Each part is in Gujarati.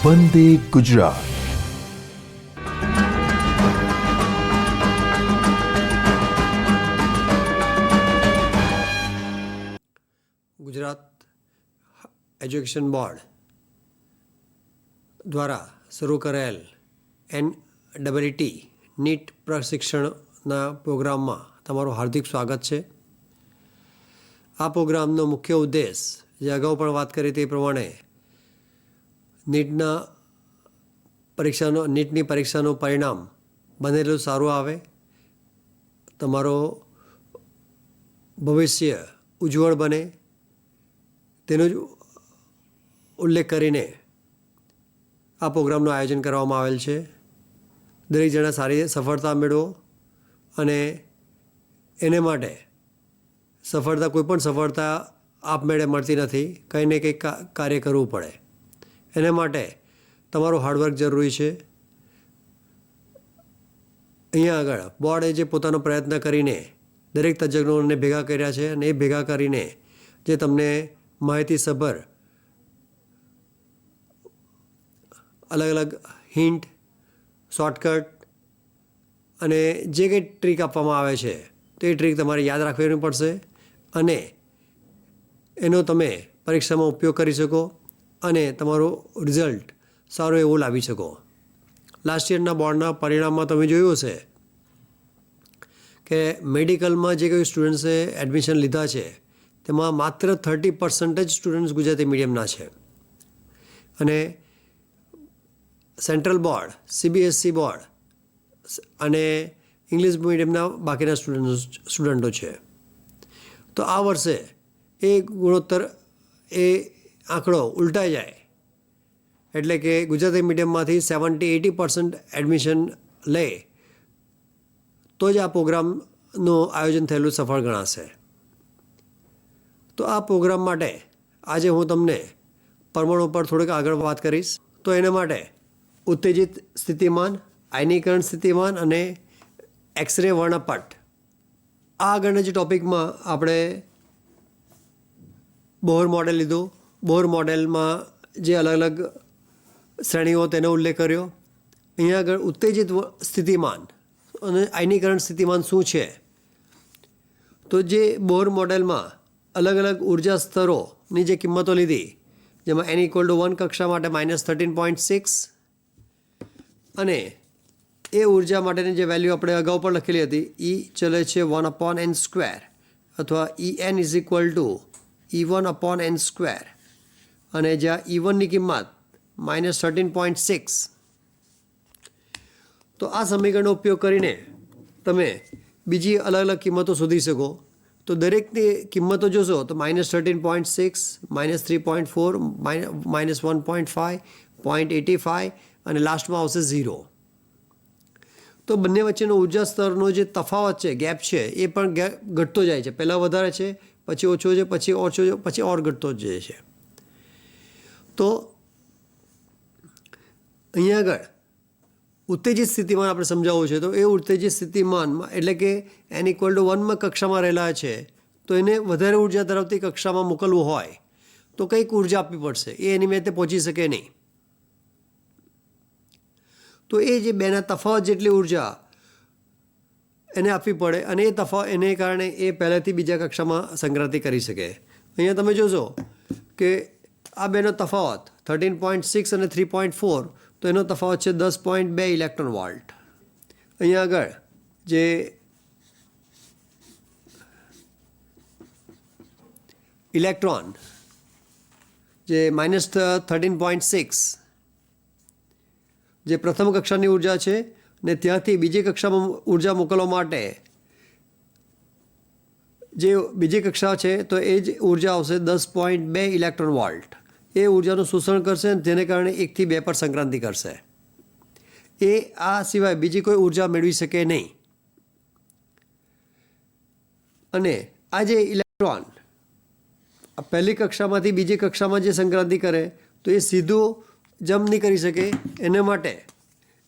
વંદે ગુજરાત. ગુજરાત એજ્યુકેશન બોર્ડ દ્વારા શરૂ કરાયેલ NEET નીટ પ્રશિક્ષણના પ્રોગ્રામમાં તમારું હાર્દિક સ્વાગત છે. આ પ્રોગ્રામનો મુખ્ય ઉદ્દેશ જે અગાઉ પણ વાત કરી તે પ્રમાણે નીટની પરીક્ષાનું પરિણામ બનેલું સારું આવે, તમારો ભવિષ્ય ઉજ્જવળ બને તેનો જ ઉલ્લેખ કરીને આ પ્રોગ્રામનું આયોજન કરવામાં આવેલ છે. દરેક જણા સારી સફળતા મેળવો અને એને માટે કોઈપણ સફળતા આપમેળે મળતી નથી, કંઈ ને કંઈક કાર્ય કરવું પડે. એને માટે તમારું હાર્ડવર્ક જરૂરી છે. અહીંયા આગળ બોર્ડે જે પોતાનો પ્રયત્ન કરીને દરેક તજજ્ઞોને ભેગા કર્યા છે અને એ ભેગા કરીને જે તમને માહિતીસભર અલગ અલગ હિન્ટ, શોર્ટકટ અને જે કંઈ ટ્રીક આપવામાં આવે છે તે ટ્રીક તમારે યાદ રાખવી પડશે અને એનો તમે પરીક્ષામાં ઉપયોગ કરી શકો અને તમારું રિઝલ્ટ સારું એવું લાવી શકો. લાસ્ટ યરના બોર્ડના પરિણામમાં તમે જોયું હશે કે મેડિકલમાં જે કોઈ સ્ટુડન્ટ્સે એડમિશન લીધા છે તેમાં માત્ર 30% જ સ્ટુડન્ટ્સ ગુજરાતી મીડિયમના છે અને સેન્ટ્રલ બોર્ડ, CBSE બોર્ડ અને ઇંગ્લિશ મીડિયમના બાકીના સ્ટુડન્ટો છે. તો આ વર્ષે એ ગુણોત્તર એ આંકડો ઉલટાઈ જાય એટલે કે ગુજરાતી મીડિયમમાંથી 70-80% એડમિશન લે તો જ આ પ્રોગ્રામનું આયોજન થયેલું સફળ ગણાશે. તો આ પ્રોગ્રામ માટે આજે હું તમને પરમાણુ પર થોડીક આગળ વાત કરીશ. તો એના માટે ઉત્તેજિત સ્થિતિમાન, આયનીકરણ સ્થિતિમાન અને એક્સરે વર્ણપટ આ આગળના જે ટૉપિકમાં આપણે બોહર મોડેલ લીધું. બોહર મોડેલમાં જે અલગ અલગ શ્રેણીઓ તેનો ઉલ્લેખ કર્યો. અહીંયા આગળ ઉત્તેજિત સ્થિતિમાન અને આયનીકરણ સ્થિતિમાન શું છે? તો જે બોહર મોડેલમાં અલગ અલગ ઉર્જા સ્તરોની જે કિંમતો લીધી, જેમાં n=1 કક્ષા માટે -13.6 અને એ ઉર્જા માટેની જે વેલ્યુ આપણે અગાઉ પણ લખેલી હતી E ચલે છે 1/n² અથવા En=E1/n² અને જ્યાં E1ની કિંમત -13.6. તો આ સમીકરણનો ઉપયોગ કરીને તમે બીજી અલગ અલગ કિંમતો શોધી શકો. તો દરેકની કિંમતો જોશો તો -13.6, -3.4, -1.5, 0.85 અને લાસ્ટમાં આવશે 0. તો બંને વચ્ચેનો ઉર્જા સ્તરનો જે તફાવત છે, ગેપ છે, એ પણ ઘટતો જાય છે. પહેલાં વધારે છે, પછી ઓછો છે, પછી ઓછો છે, પછી ઓર ઘટતો જ જાય છે. તો અહીંયા આગળ ઉત્તેજિત સ્થિતિમાન આપણે સમજાવવું છે. તો એ ઉત્તેજિત સ્થિતિમાનમાં એટલે કે n=1માં કક્ષામાં રહેલા છે તો એને વધારે ઉર્જા ધરાવતી કક્ષામાં મોકલવું હોય તો કંઈક ઉર્જા આપવી પડશે, એ એની મેં તે પહોંચી શકે નહીં. તો એ જે બેના તફાવત જેટલી ઉર્જા એને આપવી પડે અને એને કારણે એ પહેલાંથી બીજા કક્ષામાં સંક્રાંતિ કરી શકે. અહીંયા તમે જોશો કે આ બેનો તફાવત 13.6 અને 3.4, તો એનો તફાવત છે 10.2 ઇલેક્ટ્રોન વોલ્ટ. અહીંયા આગળ જે ઇલેક્ટ્રોન જે -13.6 જે પ્રથમ કક્ષાની ઉર્જા છે ને ત્યાંથી બીજી કક્ષામાં ઉર્જા મોકલવા માટે જે બીજી કક્ષા છે તો એ જ ઉર્જા આવશે 10.2 ઇલેક્ટ્રોન વોલ્ટ. એ ઉર્જાનું શોષણ કરશે અને તેને કારણે 1 થી 2 પર સંક્રાંતિ કરશે. એ આ સિવાય બીજી કોઈ ઉર્જા મેળવી શકે નહીં. અને આ જે ઇલેક્ટ્રોન પહેલી કક્ષામાંથી બીજી કક્ષામાં જે સંક્રાંતિ કરે તો એ સીધું જમ્પ નહીં કરી શકે. એના માટે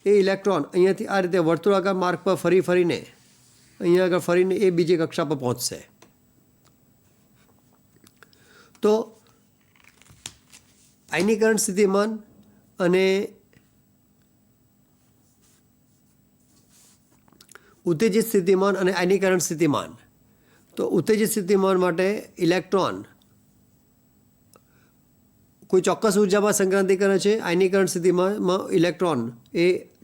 એ ઇલેક્ટ્રોન અહીંયાથી આ રીતે વર્તુળાકાર માર્ગ પર ફરીને અહીંયા આગળ ફરીને એ બીજી કક્ષા પર પહોંચશે. તો આયનીકરણ સ્થિતિમાન અને ઉત્તેજિત સ્થિતિમાન અને આયનીકરણ સ્થિતિમાન. તો ઉત્તેજિત સ્થિતિમાન માટે ઇલેક્ટ્રોન કોઈ ચોક્કસ ઉર્જામાં સંક્રાંતિ કરે છે. આયનીકરણ સ્થિતિમાં ઇલેક્ટ્રોન એ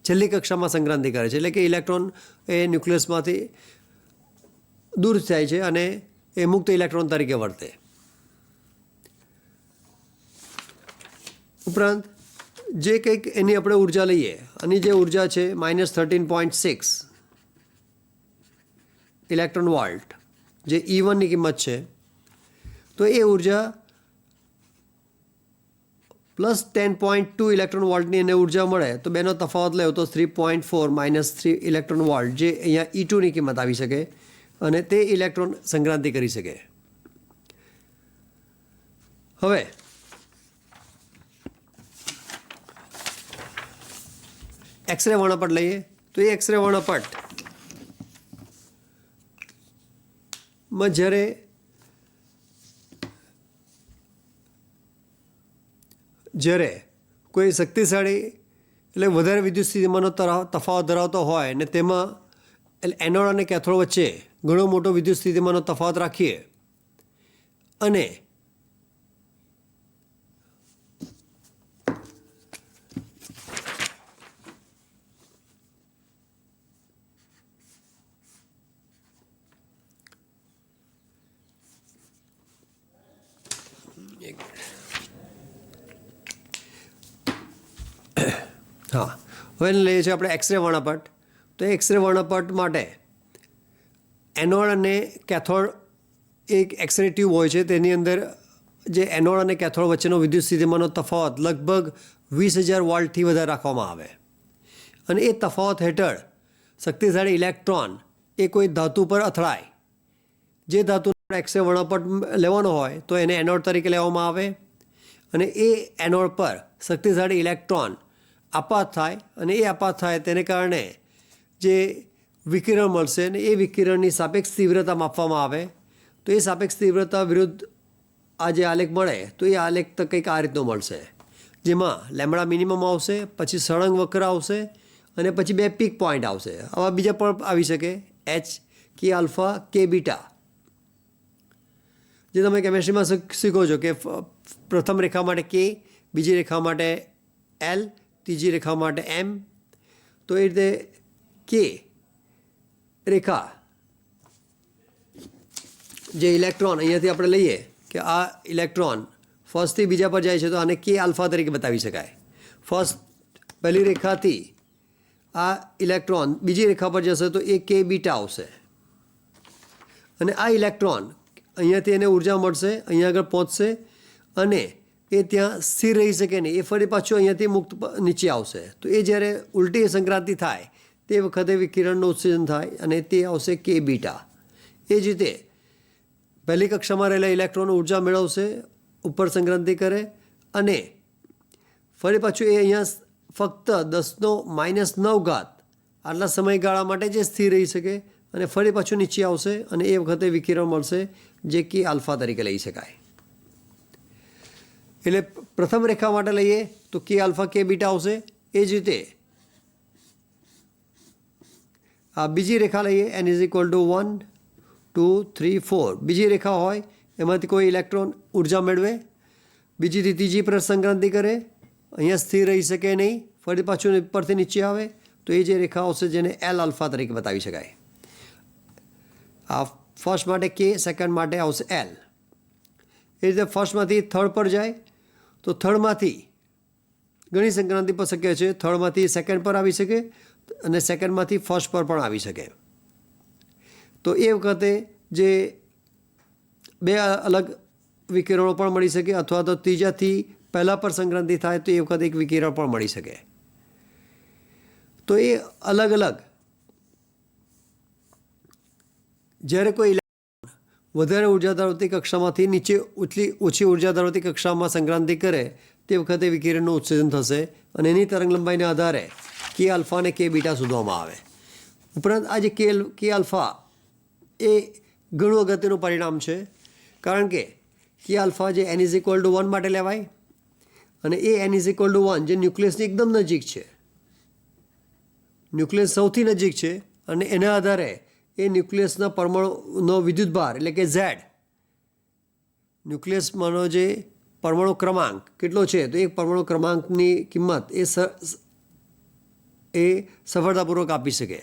છેલ્લી કક્ષામાં સંક્રાંતિ કરે છે, એટલે કે ઇલેક્ટ્રોન એ ન્યુક્લિયસમાંથી દૂર થાય છે અને એ મુક્ત ઇલેક્ટ્રોન તરીકે વર્તે. ઉપરાંત જે કંઈક એની આપણે ઉર્જા લઈએ, આની જે ઉર્જા છે -13.6 ઇલેક્ટ્રોન વોલ્ટ, જે E1ની કિંમત છે, તો એ ઉર્જા +10.2 ઇલેક્ટ્રોન વોલ્ટની એને ઉર્જા મળે તો બેનો તફાવત લેવો તો 3.4 - 3 ઇલેક્ટ્રોન વોલ્ટ, જે અહીંયા E2ની કિંમત આવી શકે અને તે ઇલેક્ટ્રોન સંક્રાંતિ કરી શકે. હવે એક્સરે વર્ણપટ લઈએ તો એ એક્સરે વર્ણપટમાં જ્યારે કોઈ શક્તિશાળી એટલે વધારે વિદ્યુત સ્થિતિમાનનો તફાવત ધરાવતો હોય ને તેમાં એનોડ અને કેથોડ વચ્ચે ઘણો મોટો વિદ્યુત સ્થિતિમાનનો તફાવત રાખીએ અને હા, હવે લઈએ છીએ આપણે એક્સરે વર્ણપટ. તો એક્સરે વર્ણપટ માટે એનોડ અને કેથોડ એક એક્સરે ટ્યુબ હોય છે, તેની અંદર જે એનોડ અને કેથોડ વચ્ચેનો વિદ્યુત સ્થિતિમાનનો તફાવત લગભગ 20,000 વોલ્ટથી વધારે રાખવામાં આવે અને એ તફાવત હેઠળ શક્તિશાળી ઇલેક્ટ્રોન એ કોઈ ધાતુ પર અથડાય. જે ધાતુનો એક્સરે વર્ણપટ લેવાનો હોય તો એને એનોડ તરીકે લેવામાં આવે અને એ એનોડ પર શક્તિશાળી ઇલેક્ટ્રોન આપાત થાય અને એ આપાત થાય તેને કારણે જે વિકિરણ મળશે ને એ વિકિરણની સાપેક્ષ તીવ્રતા માપવામાં આવે. તો એ સાપેક્ષ તીવ્રતા વિરુદ્ધ આ જે આલેખ મળે તો એ આલેખ તો કંઈક આ રીતનો મળશે, જેમાં લેમ્બડા મિનિમમ આવશે, પછી સળંગ વક્ર આવશે અને પછી 2 પીક પોઈન્ટ આવશે. આવા બીજા પણ આવી શકે, H, K alpha, K beta, જે તમે કેમેસ્ટ્રીમાં શીખો છો કે પ્રથમ રેખા માટે K, બીજી રેખા માટે L, ત્રીજી રેખા માટે M. તો એ રીતે કે રેખા જે ઇલેક્ટ્રોન અહીંયાથી આપણે લઈએ કે આ ઇલેક્ટ્રોન ફર્સ્ટથી બીજા પર જાય છે તો આને કે આલ્ફા તરીકે બતાવી શકાય. પહેલી રેખાથી આ ઇલેક્ટ્રોન બીજી રેખા પર જશે તો એ કે બીટા આવશે અને આ ઇલેક્ટ્રોન અહીંયાથી એને ઉર્જા મળશે, અહીંયા આગળ પહોંચશે અને એ ત્યાં સ્થિર રહી શકે નહીં, એ ફરી પાછું અહીંયાથી મુક્ત નીચે આવશે. તો એ જ્યારે ઉલટી સંક્રાંતિ થાય તે વખતે વિકિરણનું ઉત્સર્જન થાય અને તે આવશે કે બીટા. એ જ રીતે પહેલી કક્ષામાં રહેલા ઇલેક્ટ્રોન ઉર્જા મેળવશે, ઉપર સંક્રાંતિ કરે અને ફરી પાછું એ અહીંયા ફક્ત 10⁻⁹ આટલા સમયગાળા માટે જે સ્થિર રહી શકે અને ફરી પાછું નીચે આવશે અને એ વખતે વિકિરણ મળશે જે કે આલ્ફા તરીકે લઈ શકાય. એટલે પ્રથમ રેખા માટે લઈએ તો કે આલ્ફા કે બીટા આવશે. એ જ રીતે આ બીજી રેખા લઈએ n = 1, 2, 3, 4 બીજી રેખા હોય એમાંથી કોઈ ઇલેક્ટ્રોન ઉર્જા મેળવે, બીજીથી ત્રીજી પર સંક્રાંતિ કરે, અહીંયા સ્થિર રહી શકે નહીં, ફરી પાછું ઉપરથી નીચે આવે તો એ જે રેખા આવશે જેને L આલ્ફા તરીકે બતાવી શકાય. આ ફર્સ્ટ માટે કે, સેકન્ડ માટે આવશે L. એ રીતે ફર્સ્ટમાંથી થર્ડ પર જાય તો થર્ડમાંથી ઘણી સંક્રાંતિ પર શક્ય છે, થર્ડમાંથી સેકન્ડ પર આવી શકે અને સેકન્ડમાંથી ફર્સ્ટ પર પણ આવી શકે. તો એ વખતે જે બે અલગ વિકિરણો પણ મળી શકે અથવા તો ત્રીજાથી પહેલાં પર સંક્રાંતિ થાય તો એ વખતે એક વિકિરણ પણ મળી શકે. તો એ અલગ અલગ જ્યારે કોઈ વધારે ઉર્જા ધરાવતી કક્ષામાંથી નીચે ઓછી ઉર્જા ધરાવતી કક્ષામાં સંક્રાંતિ કરે તે વખતે વિકિરણનું ઉત્સર્જન થશે અને એની તરંગ લંબાઈના આધારે કે આલ્ફા અને કે બીટા શોધવામાં આવે. ઉપરાંત આ જે કે આલ્ફા એ ઘણું અગત્યનું પરિણામ છે, કારણ કે આલ્ફા જે n = 1 માટે લેવાય અને એ n ઇઝ ઇક્વલ ટુ 1 જે ન્યુક્લિયસની એકદમ નજીક છે, ન્યુક્લિયસ સૌથી નજીક છે અને એના આધારે એ ન્યુક્લિયસના પરમાણુનો વિદ્યુતભાર એટલે કે ઝેડ, ન્યુક્લિયસમાંનો જે પરમાણુ ક્રમાંક કેટલો છે તો એ પરમાણુ ક્રમાંકની કિંમત એ સફળતાપૂર્વક આપી શકે.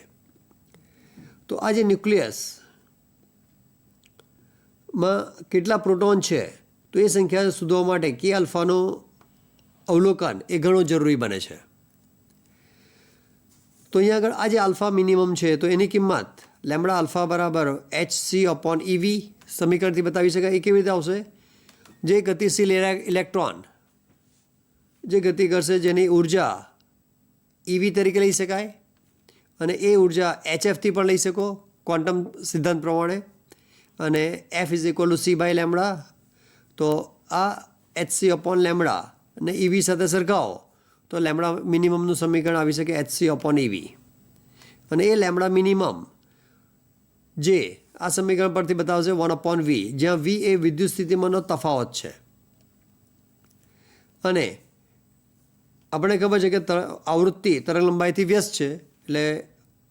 તો આ જે ન્યુક્લિયસમાં કેટલા પ્રોટોન છે તો એ સંખ્યા શોધવા માટે કે આલ્ફાનું અવલોકન એ ઘણું જરૂરી બને છે. તો અહીંયા આગળ આ જે આલ્ફા મિનિમમ છે તો એની કિંમત લેમ્બડા આલ્ફા બરાબર hc/ev સમીકરણથી બતાવી શકાય. એ કેવી રીતે આવશે? જે ગતિશીલ ઇલેક્ટ્રોન જે ગતિ કરશે જેની ઉર્જા ઇવી તરીકે લઈ શકાય અને એ ઉર્જા HFથી પણ લઈ શકો ક્વોન્ટમ સિદ્ધાંત પ્રમાણે, અને F ઇઝ ઇક્વલ ટુ c/લેમ્બડા. તો આ hc/લેમ્બડા અને ઇવી સાથે સરખાવો તો લેમ્બડા મિનિમમનું સમીકરણ આવી શકે hc/ev. અને એ લેમ્બડા મિનિમમ જે આ સમીકરણ પરથી બતાવશે 1/v, જ્યાં v એ વિદ્યુત સ્થિતિમાનનો તફાવત છે. અને આપણે ખબર છે કે આવૃત્તિ તરંગ લંબાઈથી વ્યસ્ત છે, એટલે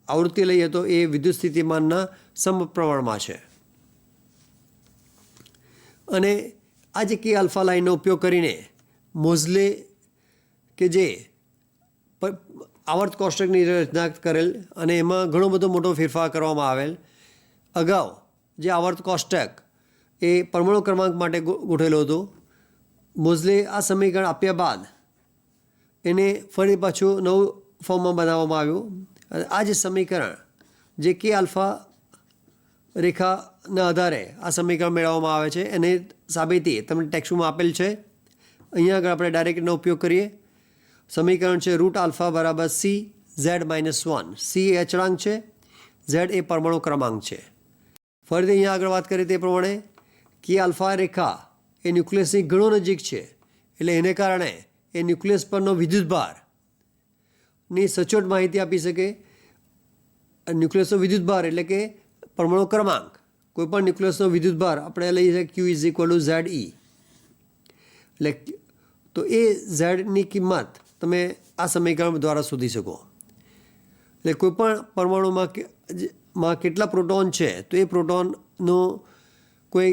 આવૃત્તિ લઈએ તો એ વિદ્યુત સ્થિતિમાનના સમપ્રમાણમાં છે. અને આ જે કે આલ્ફા લાઇનનો ઉપયોગ કરીને મોઝલે કે જે આવર્ત કોષ્ટકની રચના કરેલ અને એમાં ઘણો બધો મોટો ફેરફાર કરવામાં આવેલ. અગાઉ જે આવર્ત કોષ્ટક એ પરમાણુ ક્રમાંક માટે ગોઠવેલું હતું, મોઝલે આ સમીકરણ આપ્યા બાદ એને ફરી પાછું નવું ફોર્મમાં બનાવવામાં આવ્યું. આ જે સમીકરણ જે કે આલ્ફા રેખાના આધારે આ સમીકરણ મેળવવામાં આવે છે એની સાબિતી તમને ટેક્સ્ટમાં આપેલ છે. અહીંયા આગળ આપણે ડાયરેક્ટ એનો ઉપયોગ કરીએ. સમીકરણ છે √α બરાબર c z-1. c એ અચળાંક છે, z એ પરમાણુ ક્રમાંક છે. ફરીથી અહીંયા આગળ વાત કરીએ તે પ્રમાણે કે આલ્ફા રેખા એ ન્યુક્લિયસની ઘણો નજીક છે, એટલે એને કારણે એ ન્યુક્લિયસ પરનો વિદ્યુતભારની સચોટ માહિતી આપી શકે. ન્યુક્લિયસનો વિદ્યુતભાર એટલે કે પરમાણુ ક્રમાંક, કોઈપણ ન્યુક્લિયસનો વિદ્યુતભાર આપણે લઈએ છીએ Q is equal two ZE. એટલે તો એ ઝેડની કિંમત તમે આ સમીકરણ દ્વારા શોધી શકો. એટલે કોઈપણ પરમાણુમાં કેટલા પ્રોટોન છે તો એ પ્રોટોનનો કોઈ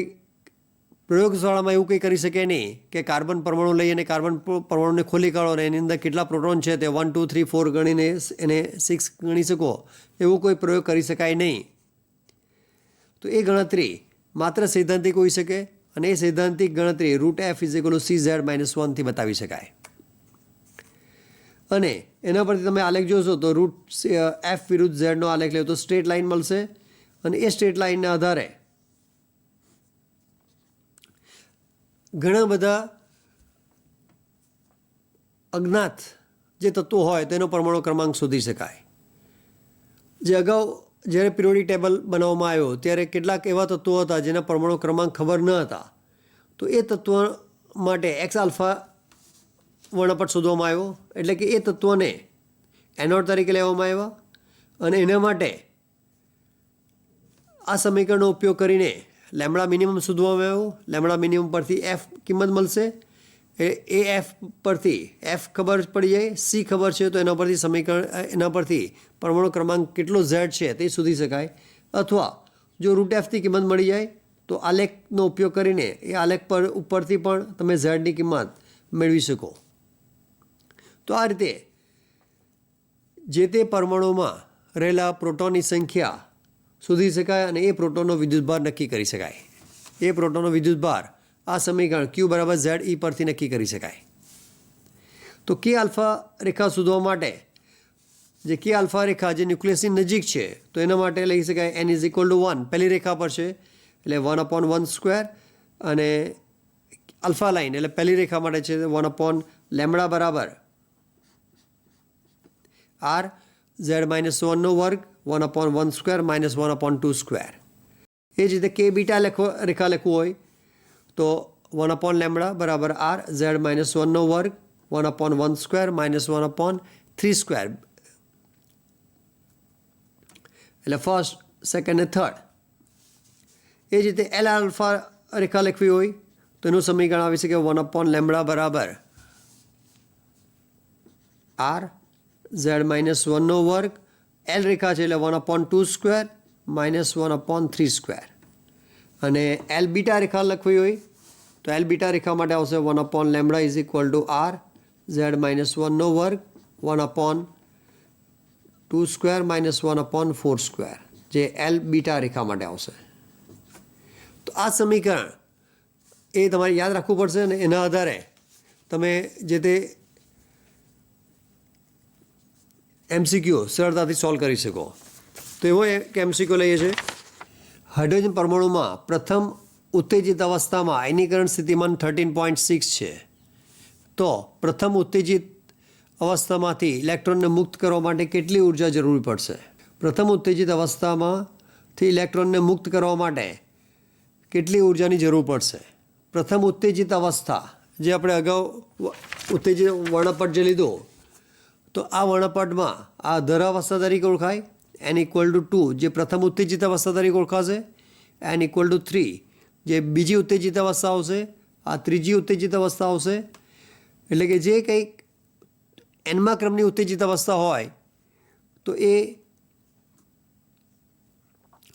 પ્રયોગશાળામાં એવું કંઈ કરી શકે નહીં કે કાર્બન પરમાણુ લઈ અને કાર્બન પરમાણુને ખોલી કાઢો અને એની અંદર કેટલા પ્રોટોન છે તે 1 2 3 4 ગણીને એને 6 ગણી શકો, એવો કોઈ પ્રયોગ કરી શકાય નહીં. તો એ ગણતરી માત્ર સૈદ્ધાંતિક હોઈ શકે અને એ સૈદ્ધાંતિક ગણતરી √f ઇઝ ઇક્વલ ટુ cz-1થી બતાવી શકાય. અને એના પરથી તમે આલેખ જોશો તો √f વિરુદ્ધ ઝેડનો આલેખ લેવો તો સ્ટ્રેટ લાઇન મળશે. અને એ સ્ટ્રેટ લાઇનના આધારે ઘણા બધા અજ્ઞાત જે તત્વો હોય તેનો પરમાણુ ક્રમાંક શોધી શકાય. જે અગાઉ જ્યારે પિરિયોડિક ટેબલ બનાવવામાં આવ્યો ત્યારે કેટલાક એવા તત્વો હતા જેના પરમાણુ ક્રમાંક ખબર ન હતા, તો એ તત્વો માટે એક્સ આલ્ફા વર્ણપટ શોધવામાં આવ્યો. એટલે કે એ તત્વોને એનોડ તરીકે લેવામાં આવ્યા અને એના માટે આ સમીકરણનો ઉપયોગ કરીને લેમ્બડા મિનિમમ શોધવામાં આવ્યો. લેમ્બડા મિનિમમ પરથી એફ કિંમત મળશે, એ એફ પરથી એફ ખબર પડી જાય, સી ખબર છે તો એના પરથી સમીકરણ એના પરથી પરમાણુ ક્રમાંક કેટલો ઝેડ છે તે શોધી શકાય. અથવા જો √fની કિંમત મળી જાય તો આલેખનો ઉપયોગ કરીને એ આલેખ પર ઉપરથી પણ તમે ઝેડની કિંમત મેળવી શકો. તો આ રીતે જે તે પરમાણુમાં રહેલા પ્રોટોનની સંખ્યા શોધી શકાય અને એ પ્રોટોનનો વિદ્યુતભાર નક્કી કરી શકાય. એ પ્રોટોનનો વિદ્યુતભાર આ સમીકરણ Q બરાબર ZE પરથી નક્કી કરી શકાય. તો કે આલ્ફા રેખા શોધવા માટે જે કે આલ્ફા રેખા જે ન્યુક્લિયસની નજીક છે તો એના માટે લઈ શકાય n ઇઝ ઇક્વલ ટુ 1 પહેલી રેખા પર છે એટલે 1/1² અને આલ્ફા લાઇન એટલે પહેલી રેખા માટે છે 1/લેમ્બડા બરાબર r z-1નો વર્ગ 1/1² - 1/2². એ જ રીતે કે બીટા રેખા લખવું હોય તો 1/લેમ્બડા બરાબર r z-1નો વર્ગ 1/1² - 1/3². એટલે ફર્સ્ટ, સેકન્ડ અને થર્ડ. એ જ રીતે એલ આલ્ફા રેખા લખવી હોય તો એનું સમીકરણ આવી શકે 1/લેમ્બડા બરાબર આર ઝેડ -1નો વર્ગ એલ રેખા છે એટલે 1/2 સ્ક્વેર -1/3 સ્ક્વેર અને એલ બીટા રેખા લખવી હોય તો એલ બીટા રેખા માટે આવશે 1/λ is equal to R Z -1નો વર્ગ 1/2 સ્ક્વેર -1/4 સ્ક્વેર જે એલ બીટા રેખા માટે આવશે. તો આ સમીકરણ એ તમારે યાદ રાખવું પડશે અને એના આધારે તમે જે તે એમસીક્યુ સરળતાથી સોલ્વ કરી શકો. તો એવો એક એમસીક્યુ લઈએ છીએ. હાઇડ્રોજન પરમાણુમાં પ્રથમ ઉત્તેજિત અવસ્થામાં આયનીકરણ સ્થિતિમાન 13.6 છે. તો પ્રથમ ઉત્તેજિત અવસ્થામાંથી ઇલેક્ટ્રોનને મુક્ત કરવા માટે કેટલી ઉર્જા જરૂરી પડશે? પ્રથમ ઉત્તેજિત અવસ્થામાંથી ઇલેક્ટ્રોનને મુક્ત કરવા માટે કેટલી ઉર્જાની જરૂર પડશે? પ્રથમ ઉત્તેજિત અવસ્થા જે આપણે અગાઉ ઉત્તેજિત વર્ણપટ જે લીધો તો આ વર્ણપટમાં આ ધરાવસ્થા તરીકે ઓળખાય n=2 જે પ્રથમ ઉત્તેજિત અવસ્થા તરીકે ઓળખાશે, n=3 જે બીજી ઉત્તેજિત અવસ્થા આવશે, આ ત્રીજી ઉત્તેજિત અવસ્થા આવશે. એટલે કે જે કંઈક nમા ક્રમની ઉત્તેજિત અવસ્થા હોય તો એ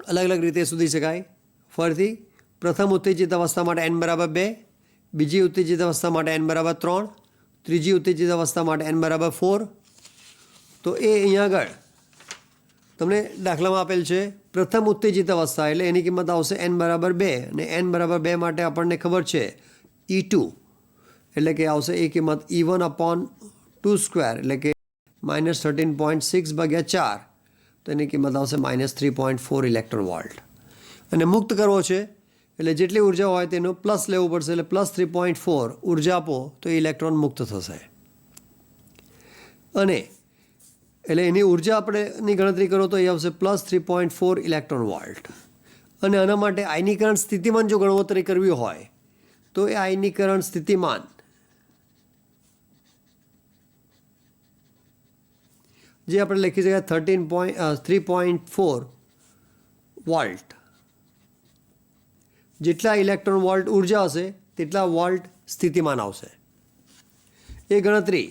અલગ અલગ રીતે શોધી શકાય. ફરીથી પ્રથમ ઉત્તેજિત અવસ્થા માટે n = 2, બીજી ઉત્તેજિત અવસ્થા માટે n = 3, ત્રીજી ઉત્તેજિત અવસ્થા માટે n = 4. તો એ અહીંયા આગળ તમને દાખલામાં આપેલ છે પ્રથમ ઉત્તેજિત અવસ્થા એટલે એની કિંમત આવશે n = 2 અને n = 2 માટે આપણને ખબર છે E2 એટલે કે આવશે એ કિંમત E1/2 સ્ક્વેર એટલે કે -13.6/4 તો એની કિંમત આવશે -3.4 ઇલેક્ટ્રોન વોલ્ટ. અને મુક્ત કરવો છે એટલે જેટલી ઉર્જા હોય તેનું પ્લસ લેવું પડશે એટલે +3.4 ઉર્જા આપો તો એ ઇલેક્ટ્રોન મુક્ત થશે. અને એટલે એની ઉર્જા આપણેની ગણતરી કરો તો એ આવશે +3.4 ઇલેક્ટ્રોન વોલ્ટ. અને આના માટે આયનીકરણ સ્થિતિમાન જો ગણતરી કરવી હોય તો એ આયનીકરણ સ્થિતિમાન જે આપણે લખી શકાય 3.4 વોલ્ટ. જેટલા ઇલેક્ટ્રોન વોલ્ટ ઉર્જા હશે તેટલા વોલ્ટ સ્થિતિમાન આવશે. એ ગણતરી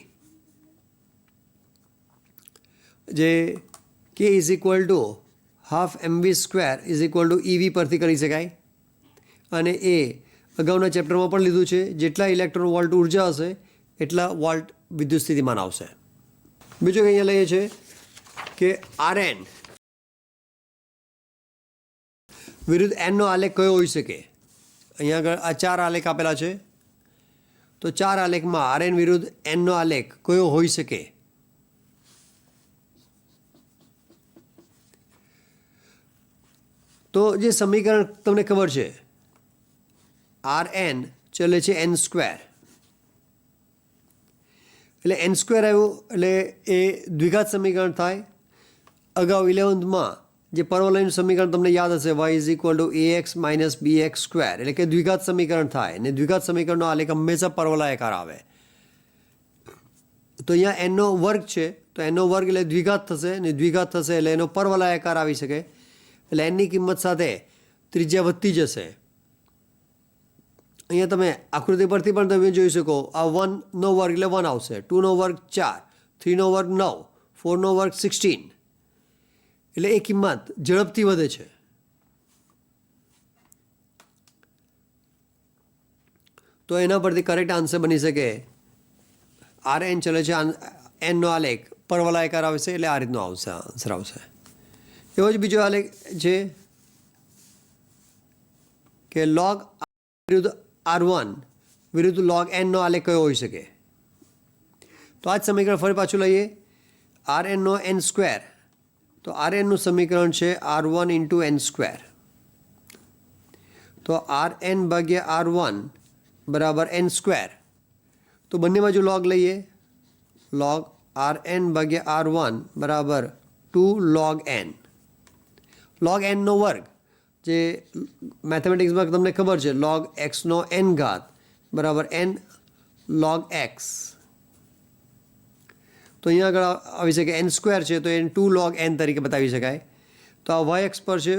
જે k = ½ mv² = EV પરથી કરી શકાય. અને એ અગાઉના ચેપ્ટરમાં પણ લીધું છે જેટલા ઇલેક્ટ્રોન વોલ્ટ ઉર્જા હશે એટલા વોલ્ટ વિદ્યુત સ્થિતિમાન આવશે. બીજું કે અહીંયા લઈએ છે કે Rn વિરુદ્ધ nનો આલેખ કયો હોઈ શકે? અહીંયા આગળ આ 4 આલેખ આપેલા છે તો 4 આલેખમાં Rn વિરુદ્ધ nનો આલેખ કયો હોઈ શકે? તો જે સમીકરણ તમને ખબર છે Rn ચલે છે n સ્ક્વેર એટલે n સ્ક્વેર આવ્યું એટલે એ દ્વિઘાત સમીકરણ થાય. અગાઉ 11th જે પરવલયનું સમીકરણ તમને યાદ હશે y = ax - bx² એટલે કે દ્વિઘાત સમીકરણ થાય અને દ્વિઘાત સમીકરણનો આલેખ હંમેશા પરવલયાકાર આવે. તો અહીંયા nનો વર્ગ છે તો nનો વર્ગ એટલે દ્વિઘાત થશે અને દ્વિઘાત થશે એટલે એનો પરવલયાકાર આવી શકે એટલે nની કિંમત સાથે ત્રિજ્યા વધતી જશે. અહીંયા તમે આકૃતિ પરથી પણ તમે જોઈ શકો આ 1નો વર્ગ એટલે 1 આવશે, 2નો વર્ગ 4, 3નો વર્ગ 9, 4નો વર્ગ 16 એટલે એ કિંમત ઝડપથી વધે છે. તો એના પરથી કરેક્ટ આન્સર બની શકે Rn ચલે છે nનો આલેખ પરવલયાકાર આવશે એટલે આ રીતનો આવશે આન્સર આવશે. એવો જ બીજો આલેખ છે કે log વિરુદ્ધ R1 વિરુદ્ધ log nનો આલેખ કયો હોઈ શકે? તો આ જ સમીકરણ ફરી પાછું લઈએ. Rnનો n² તો Rnનું સમીકરણ છે R1 × n². તો Rn/R1 = n². તો બંને બાજુ log લઈએ. log Rn/R1 = 2 log n. log nનો વર્ગ જે મેથેમેટિક્સમાં તમને ખબર છે log xનો n ઘાત બરાબર n log x. તો અહીંયા આગળ આવી શકે n² છે તો એને 2 log n તરીકે બતાવી શકાય. તો આ yx પર છે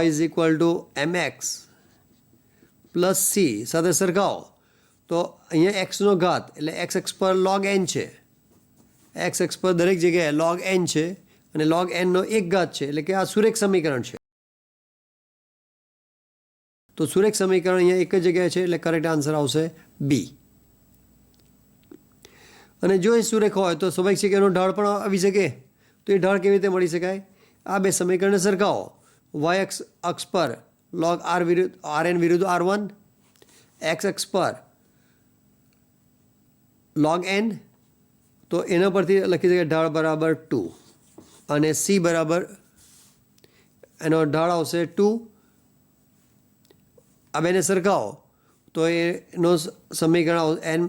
y = mx + c સાથે સરખાવો તો અહીંયા xનો ઘાત એટલે x પર log n છે x પર દરેક જગ્યાએ log n છે અને log n નો 1 ઘાત છે, એટલે કે આ સુરેખ સમીકરણ છે. તો સુરેખ સમીકરણ અહીંયા એક જ જગ્યાએ છે, એટલે કરેક્ટ આન્સર આવશે બી. અને જો એ સુરેખ હોય તો સ્વાભાવિક છે કે એનો ઢાળ પણ આવી શકે. તો એ ઢાળ કેવી રીતે મળી શકાય? આ બે સમીકરણને સરખાવો. y અક્ષ પર log r વિરુદ્ધ rn વિરુદ્ધ r1, x અક્ષ પર log n, તો એના પરથી લખી શકાય ઢાળ બરાબર 2 અને c બરાબર એનો ઢાળ આવશે 2. આ બેને સરખાવો તો એનો સમીકરણ n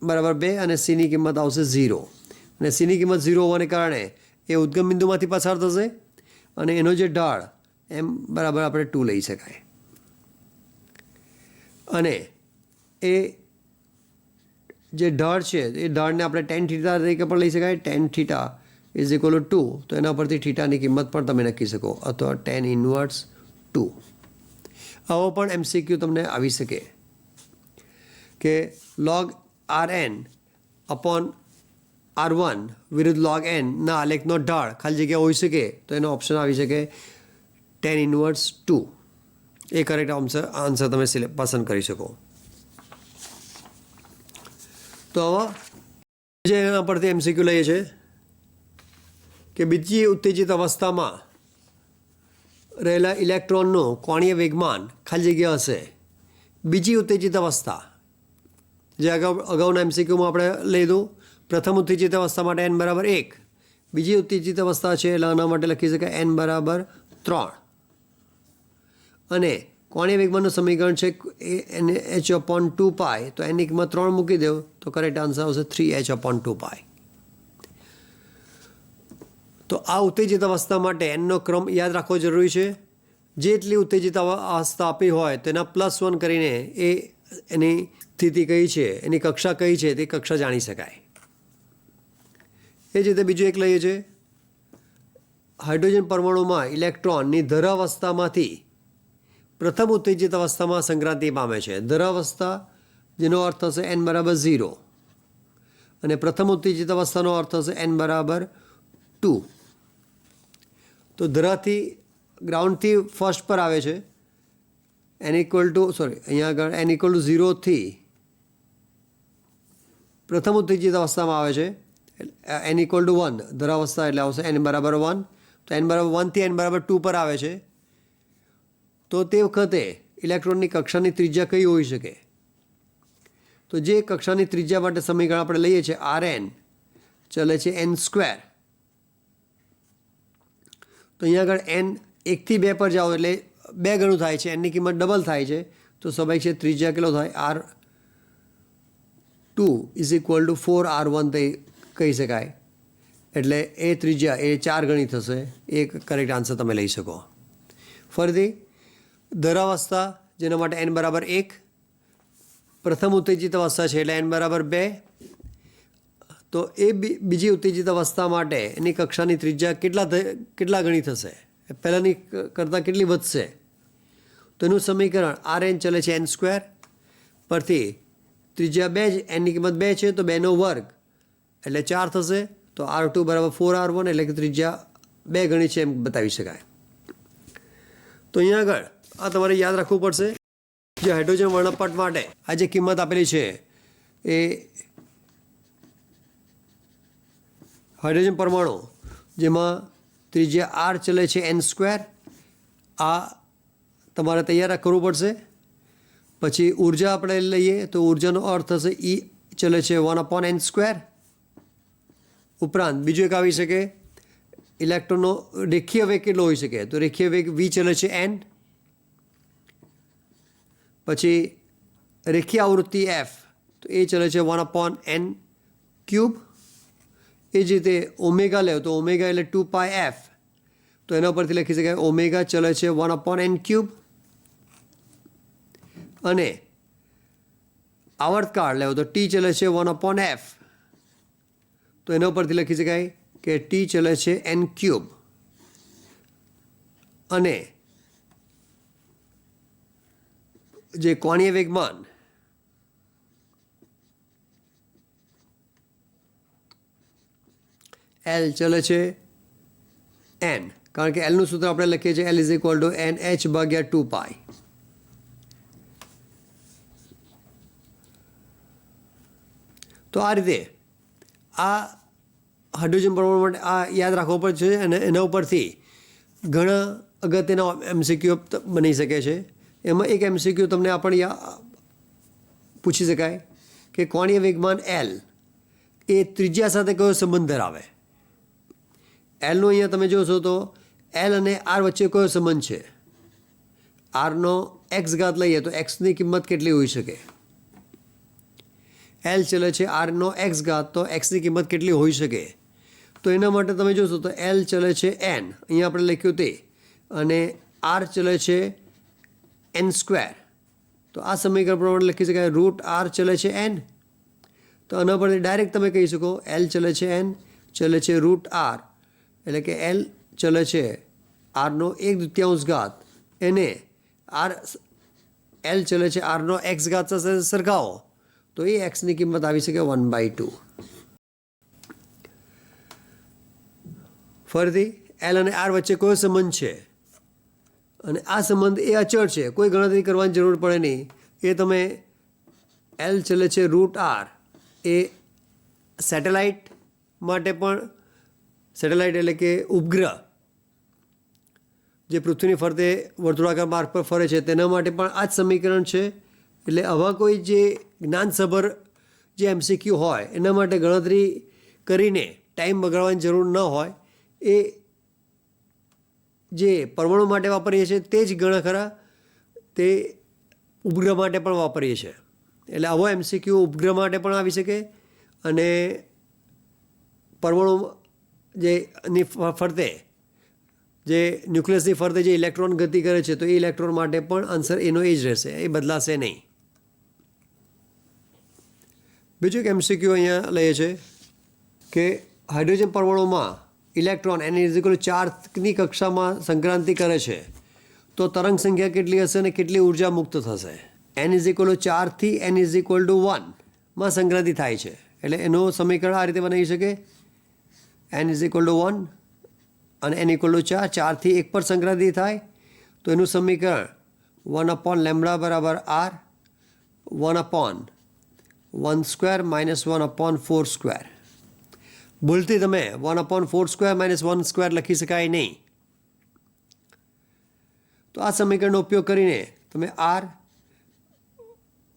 બરાબર 2 અને c ની કિંમત આવશે 0. અને c ની કિંમત 0 હોવાને કારણે એ ઉદ્ગમ બિંદુમાંથી પસાર થશે અને એનો જે ઢાળ m બરાબર આપણે 2 લઈ શકાય. અને એ જે ઢાળ છે એ ઢાળને આપણે tan થીટા તરીકે પણ લઈ શકાય. tan theta is equal two 2, તો એના પરથી થીટાની કિંમત પણ તમે નક્કી શકો, અથવા tan ઇન્વર્સ 2. આવો પણ MCQ તમને આવી શકે કે log rn અપોન r1 વિરુદ્ધ log n ના આલેખનો ઢાળ ખાલી જગ્યા હોઈ શકે, તો એનો ઓપ્શન આવી શકે tan ઇન્વર્સ 2. એ કરેક્ટ આન્સર તમે પસંદ કરી શકો. તો આવા જે એના પરથી MCQ લઈએ છે કે બીજી ઉત્તેજિત અવસ્થામાં રહેલા ઇલેક્ટ્રોનનું કોણીય વેગમાન ખાલી જગ્યા હશે. બીજી ઉત્તેજિત અવસ્થા જે અગાઉના MCQમાં આપણે લીધું, પ્રથમ ઉત્તેજિત અવસ્થા માટે n બરાબર 1, બીજી ઉત્તેજિત અવસ્થા છે એટલે આના માટે લખી શકાય n બરાબર 3. અને કોણીય વેગમાનનું સમીકરણ છે h/2π, તો એની કિંમત 3 મૂકી દો તો કરેક્ટ આન્સર આવશે 3h/2π. તો આ ઉત્તેજિત અવસ્થા માટે એનનો ક્રમ યાદ રાખવો જરૂરી છે. જેટલી ઉત્તેજિત અવસ્થા આપી હોય તેના +1 કરીને એની સ્થિતિ કઈ છે, એની કક્ષા કઈ છે તે કક્ષા જાણી શકાય. એ જ રીતે બીજું એક લઈએ છે, હાઇડ્રોજન પરમાણુમાં ઇલેક્ટ્રોનની ધરાવસ્થામાંથી પ્રથમ ઉત્તેજિત અવસ્થામાં સંક્રાંતિ પામે છે. ધરાવસ્થા જેનો અર્થ થશે n બરાબર 0 અને પ્રથમ ઉત્તેજિત અવસ્થાનો અર્થ થશે n બરાબર 2. તો ધરાથી ગ્રાઉન્ડથી ફર્સ્ટ પર આવે છે અહીંયા આગળ n=0 પ્રથમ ઉત્તેજિત અવસ્થામાં આવે છે n=1 ધરાવસ્થા, એટલે આવશે n બરાબર 1. તો n બરાબર 1 થી n બરાબર 2 પર આવે છે. તો તે વખતે ઇલેક્ટ્રોનની કક્ષાની ત્રિજ્યા કઈ હોઈ શકે? તો જે કક્ષાની ત્રિજ્યા માટે સમીકરણ આપણે લઈએ છીએ rn ચલે છે n². તો અહીંયા આગળ n 1 થી 2 પર જાઓ એટલે 2 ગણું થાય છે, એની કિંમત ડબલ થાય છે. તો સ્વાભાવિક છે ત્રિજ્યા કેટલો થાય? r2 = 4r1 કહી શકાય. એટલે એ ત્રિજ્યા એ 4 ગણી થશે. એ કરેક્ટ આન્સર તમે લઈ શકો. ફરીથી ધરાવસ્થા જેના માટે n બરાબર 1, પ્રથમ ઉત્તેજિત અવસ્થા છે એટલે n બરાબર 2. તો એ બીજી ઉત્તેજિત અવસ્થા માટે એની કક્ષાની ત્રિજ્યા કેટલા ગણી થશે? પહેલાંની કરતાં કેટલી વધશે? તો એનું સમીકરણ rn ચલે છે n² પરથી ત્રિજ્યા 2, nની કિંમત 2 છે તો 2 નો વર્ગ એટલે 4 થશે. તો r2 બરાબર 4r1, એટલે કે ત્રિજ્યા 2 ગણી છે એમ બતાવી શકાય. તો અહીંયા આગળ આ તમારે યાદ રાખવું પડશે. જે હાઇડ્રોજન વર્ણપટ માટે આ જે કિંમત આપેલી છે એ હાઇડ્રોજન પરમાણુ જેમાં ત્રિજ્યા r ચલે છે n², આ તમારે તૈયાર કરવું પડશે. પછી ઉર્જા આપણે લઈએ તો ઉર્જાનો અર્થ થશે E ચલે છે 1/n². ઉપરાંત બીજું એક આવી શકે ઇલેક્ટ્રોનનો રેખીય વેગ કેટલો હોઈ શકે? તો રેખીય વેગ v ચલે છે n. પછી રેખીય આવૃત્તિ f, તો એ ચલે છે 1/n³. એ જ રીતે ઓમેગા લેવો તો ઓમેગા એટલે 2πf, તો એના પરથી લખી શકાય ઓમેગા ચલે છે 1/n³. અને આવર્તકાળ લેવો તો t ચલે છે 1/f, તો એના પરથી લખી શકાય કે t ચલે છે n³. અને જે કોણીય વેગમાન એલ ચલે છે એન, કારણ કે એલનું સૂત્ર આપણે લખીએ છીએ L is equal to N H ભાગ્યા 2 પાઈ. તો આ રીતે આ હાઇડ્રોજન પરમાણુ માટે આ યાદ રાખવો પડે છે અને એના ઉપરથી ઘણા અગત્યના એમસીક્યુ બની શકે છે. એમાં એક એમસીક્યુ તમને આપણે પૂછી શકાય કે કોણીય વેગમાન એલ એ ત્રિજ્યા સાથે કયો સંબંધ ધરાવે. એલનો અહીંયા તમે જોશો તો એલ અને આર વચ્ચે કયો સંબંધ છે. આરનો એક્સ ઘાત લઈએ તો એક્સની કિંમત કેટલી હોઈ શકે. એલ ચલે છે આરનો એક્સ ઘાત, તો એક્સની કિંમત કેટલી હોઈ શકે. તો એના માટે તમે જોશો તો એલ ચલે છે એન, અહીંયા આપણે લખ્યું તે, અને આર ચલે છે એન સ્ક્વેર. તો આ સમીકરણ પ્રમાણે લખી શકાય રૂટ આર ચલે છે એન. તો આના પરથી ડાયરેક્ટ તમે કહી શકો એલ ચલે છે એન ચલે છે રૂટ આર, એટલે કે એલ ચલે છે આરનો 1/2 ઘાત એને આર એલ ચલે છે આરનો એક્સ ઘાત સાથે સરખાવો તો એ એક્સની કિંમત આવી શકે 1/2. ફરીથી એલ અને આર વચ્ચે કયો સંબંધ છે અને આ સંબંધ એ અચળ છે, કોઈ ગણતરી કરવાની જરૂર પડે નહીં. એ તમે એલ ચલે છે રૂટ આર એ સેટેલાઇટ માટે પણ, સેટેલાઇટ એટલે કે ઉપગ્રહ જે પૃથ્વીની ફરતે વર્તુળાકાર માર્ગ પર ફરે છે તેના માટે પણ આ જ સમીકરણ છે. એટલે આવા કોઈ જે જ્ઞાનસભર જે એમસીક્યુ હોય એના માટે ગણતરી કરીને ટાઈમ બગાડવાની જરૂર ન હોય, એ જે પરમાણુ માટે વાપરીએ છીએ તે જ ઘણા ખરા તે ઉપગ્રહ માટે પણ વાપરીએ છીએ. એટલે આવો એમસીક્યુ ઉપગ્રહ માટે પણ આવી શકે અને પરમાણુ જે ની ફરતે જે ન્યુક્લિયસની ફરતે જે ઇલેક્ટ્રોન ગતિ કરે છે તો એ ઇલેક્ટ્રોન માટે પણ આન્સર એનો એ જ રહેશે, એ બદલાશે નહીં. બીજું એક એમસીક્યુ અહીંયા લઈએ છે કે હાઇડ્રોજન પરમાણુમાં ઇલેક્ટ્રોન એન ઇઝ ઇક્વલ 4ની કક્ષામાં સંક્રાંતિ કરે છે તો તરંગ સંખ્યા કેટલી હશે અને કેટલી ઉર્જા મુક્ત થશે. એન ઇઝ ઇક્વલ 4 થી એન ઇઝ ઇક્વલ ટુ 1માં સંક્રાંતિ થાય છે, એટલે એનું સમીકરણ આ રીતે બનાવી શકે એન ઇઝ ઇક્વલ ટુ 1 અને એન ઇક્વલ ટુ 4, 4 થી 1 પર સંક્રાંતિ થાય તો એનું સમીકરણ 1/λ બરાબર આર 1/1² માઇનસ 1/4². ભૂલથી તમે 1/4² માઇનસ 1² લખી શકાય નહીં. તો આ સમીકરણનો ઉપયોગ કરીને તમે આર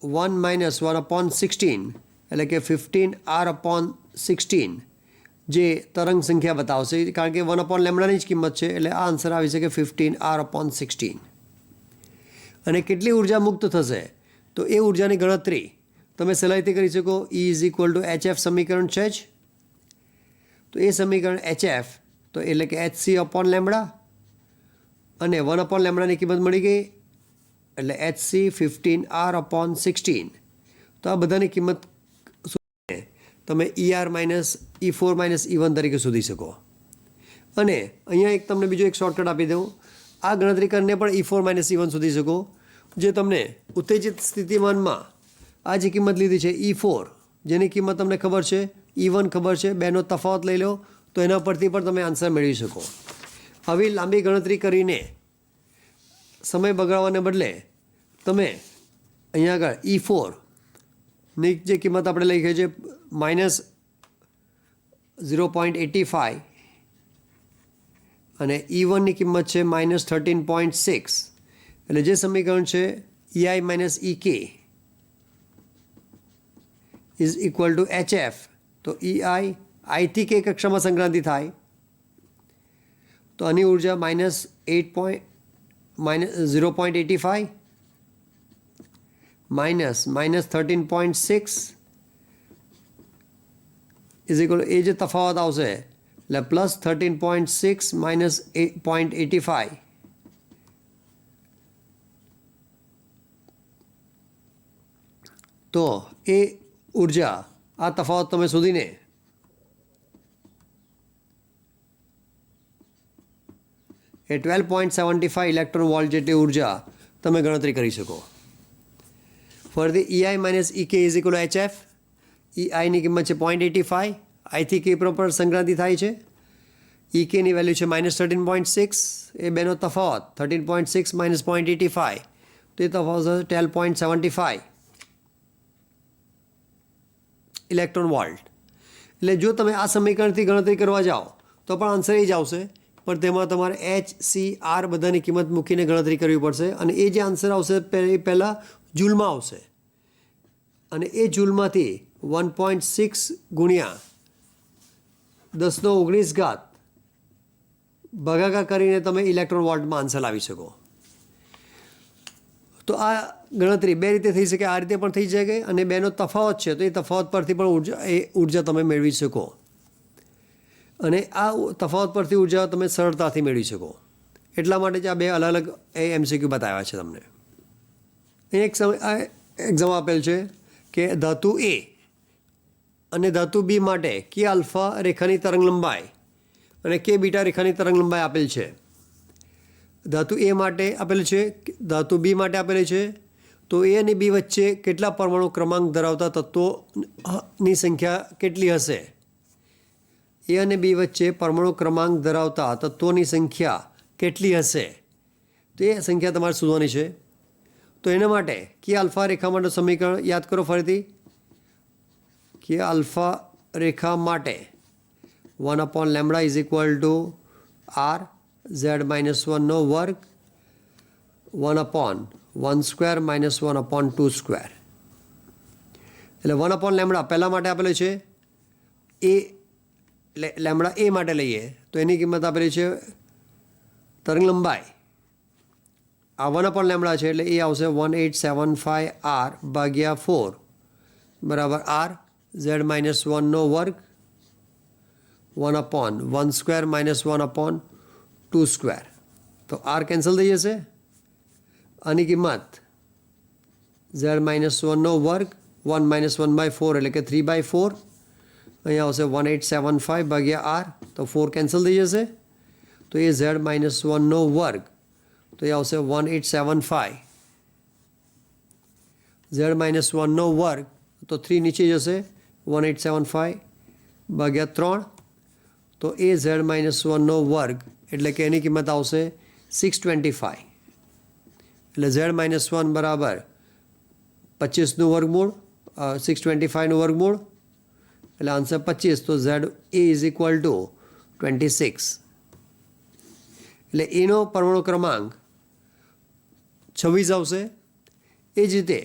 1 માઇનસ 1/16 એટલે કે 15r/16 જે તરંગ સંખ્યા બતાવશે, કારણ કે 1/λની જ કિંમત છે એટલે આ આન્સર આવી શકે 15r/16. અને કેટલી ઉર્જા મુક્ત થશે તો એ ઉર્જાની ગણતરી તમે સહેલાઈથી કરી શકો. E is equal two HF સમીકરણ છે જ, તો એ સમીકરણ HF તો એટલે કે hc/λ અને 1/λની કિંમત મળી ગઈ એટલે hc 15r/16. તો આ બધાની કિંમત તમે ER minus E4 minus E1 તરીકે શોધી શકો. અને અહીંયા એક તમને બીજો એક શોર્ટકટ આપી દઉં, આ ગણતરી કરીને પણ E4 માઇનસ E1 શોધી શકો, જે તમને ઉત્તેજિત સ્થિતિમાનમાં આ જે કિંમત લીધી છે E4 જેની કિંમત તમને ખબર છે, E1 ખબર છે, બેનો તફાવત લઈ લો તો એના પરથી પણ તમે આન્સર મેળવી શકો. આવી લાંબી ગણતરી કરીને સમય બગાડવાને બદલે તમે અહીંયા આગળ E4 ની જે કિંમત આપણે લખી છે માઇનસ 0.85 અને E1ની કિંમત છે માઇનસ 13.6, એટલે જે સમીકરણ છે EI minus EK is equal two HF. તો EI આઈથી કે કક્ષામાં સંક્રાંતિ થાય તો આની ઉર્જા માઇનસ 0.85 માઇનસ 13.6 ઇઝ ઇક્વલ એ જે તફાવત આવશે એટલે પ્લસ 13.6 માઇનસ 0.85. તો એ ઉર્જા આ તફાવત તમે શોધીને એ 12.75 ઇલેક્ટ્રોન વોલ્ટ જેટલી ઉર્જા તમે ગણતરી કરી શકો. ફરીથી EI minus EK is equal HF. EIની કિંમત છે 0.85 આઈથી કે પર સંક્રાંતિ થાય છે. ઈ કેની વેલ્યુ છે -13.6. એ બેનો તફાવત 13.6 - 0.85, તો એ તફાવત 12.75 ઇલેક્ટ્રોન વોલ્ટ. એટલે જો તમે આ સમીકરણથી ગણતરી કરવા જાઓ તો પણ આન્સર એ જ આવશે, પણ તેમાં તમારે HCR બધાની કિંમત મૂકીને ગણતરી કરવી પડશે. અને એ જે આન્સર આવશે એ પહેલાં જૂલમાં આવશે, અને એ જૂલમાંથી 1.6 ગુણ્યા 10⁻⁹ ભાગાકાર કરીને તમે ઇલેક્ટ્રોન વોલ્ટમાં આન્સર લાવી શકો. તો આ ગણતરી બે રીતે થઈ શકે. આ રીતે પણ થઈ શકે, અને બેનો તફાવત છે તો એ તફાવત પરથી પણ ઉર્જા તમે મેળવી શકો, અને આ તફાવત પરથી ઉર્જા તમે સરળતાથી મેળવી શકો. એટલા માટે જ આ બે અલગ અલગ MCQ બતાવ્યા છે તમને. એક એક્ઝામ આપેલ છે કે ધાતુ A અને ધાતુ B માટે કે આલ્ફા રેખાની તરંગ લંબાઈ અને કે બીટા રેખાની તરંગ લંબાઈ આપેલ છે. ધાતુ A માટે આપેલ છે, ધાતુ B માટે આપેલી છે. તો A અને B વચ્ચે કેટલા પરમાણુ ક્રમાંક ધરાવતા તત્વોની સંખ્યા કેટલી હશે? A અને B વચ્ચે પરમાણુ ક્રમાંક ધરાવતા તત્વોની સંખ્યા કેટલી હશે? તો એ સંખ્યા તમારે શોધવાની છે. તો એના માટે કે આલ્ફા રેખા માટે સમીકરણ યાદ કરો ફરીથી. કે આલ્ફા રેખા માટે 1/λ is equal to R Z-1 વર્ગ 1/(1² - 1/(2²). એટલે 1/λ પહેલાં માટે આપેલું છે એ, લેમડા એ માટે લઈએ તો એની કિંમત આપેલી છે તરંગ લંબાઈ. આ 1/λ છે એટલે એ આવશે 1875 R ભાગ્યા 4 બરાબર R Z-1 વર્ગ 1/(1² - 1/(2²). તો R કેન્સલ થઈ જશે. આની કિંમત Z-1 વર્ગ 1 - 1/4 એટલે કે 3/4. અહીંયા આવશે 1875 ભાગ્યા R, તો 4 કેન્સલ થઈ જશે. તો એ Z-1 વર્ગ, તો એ આવશે 1875 Z-1 વર્ગ, તો 3 નીચે જશે 1875 ભાગ્યા 3, તો એ Z-1 વર્ગ એટલે કે એની કિંમત આવશે 625. એટલે Z-1 બરાબર 25નું વર્ગમૂળ, 625નું વર્ગમૂળ એટલે આન્સર 25. તો Z ઇઝ ઇક્વલ ટુ 26. એટલે એનો પરમાણુ ક્રમાંક 26 આવશે. એ જ રીતે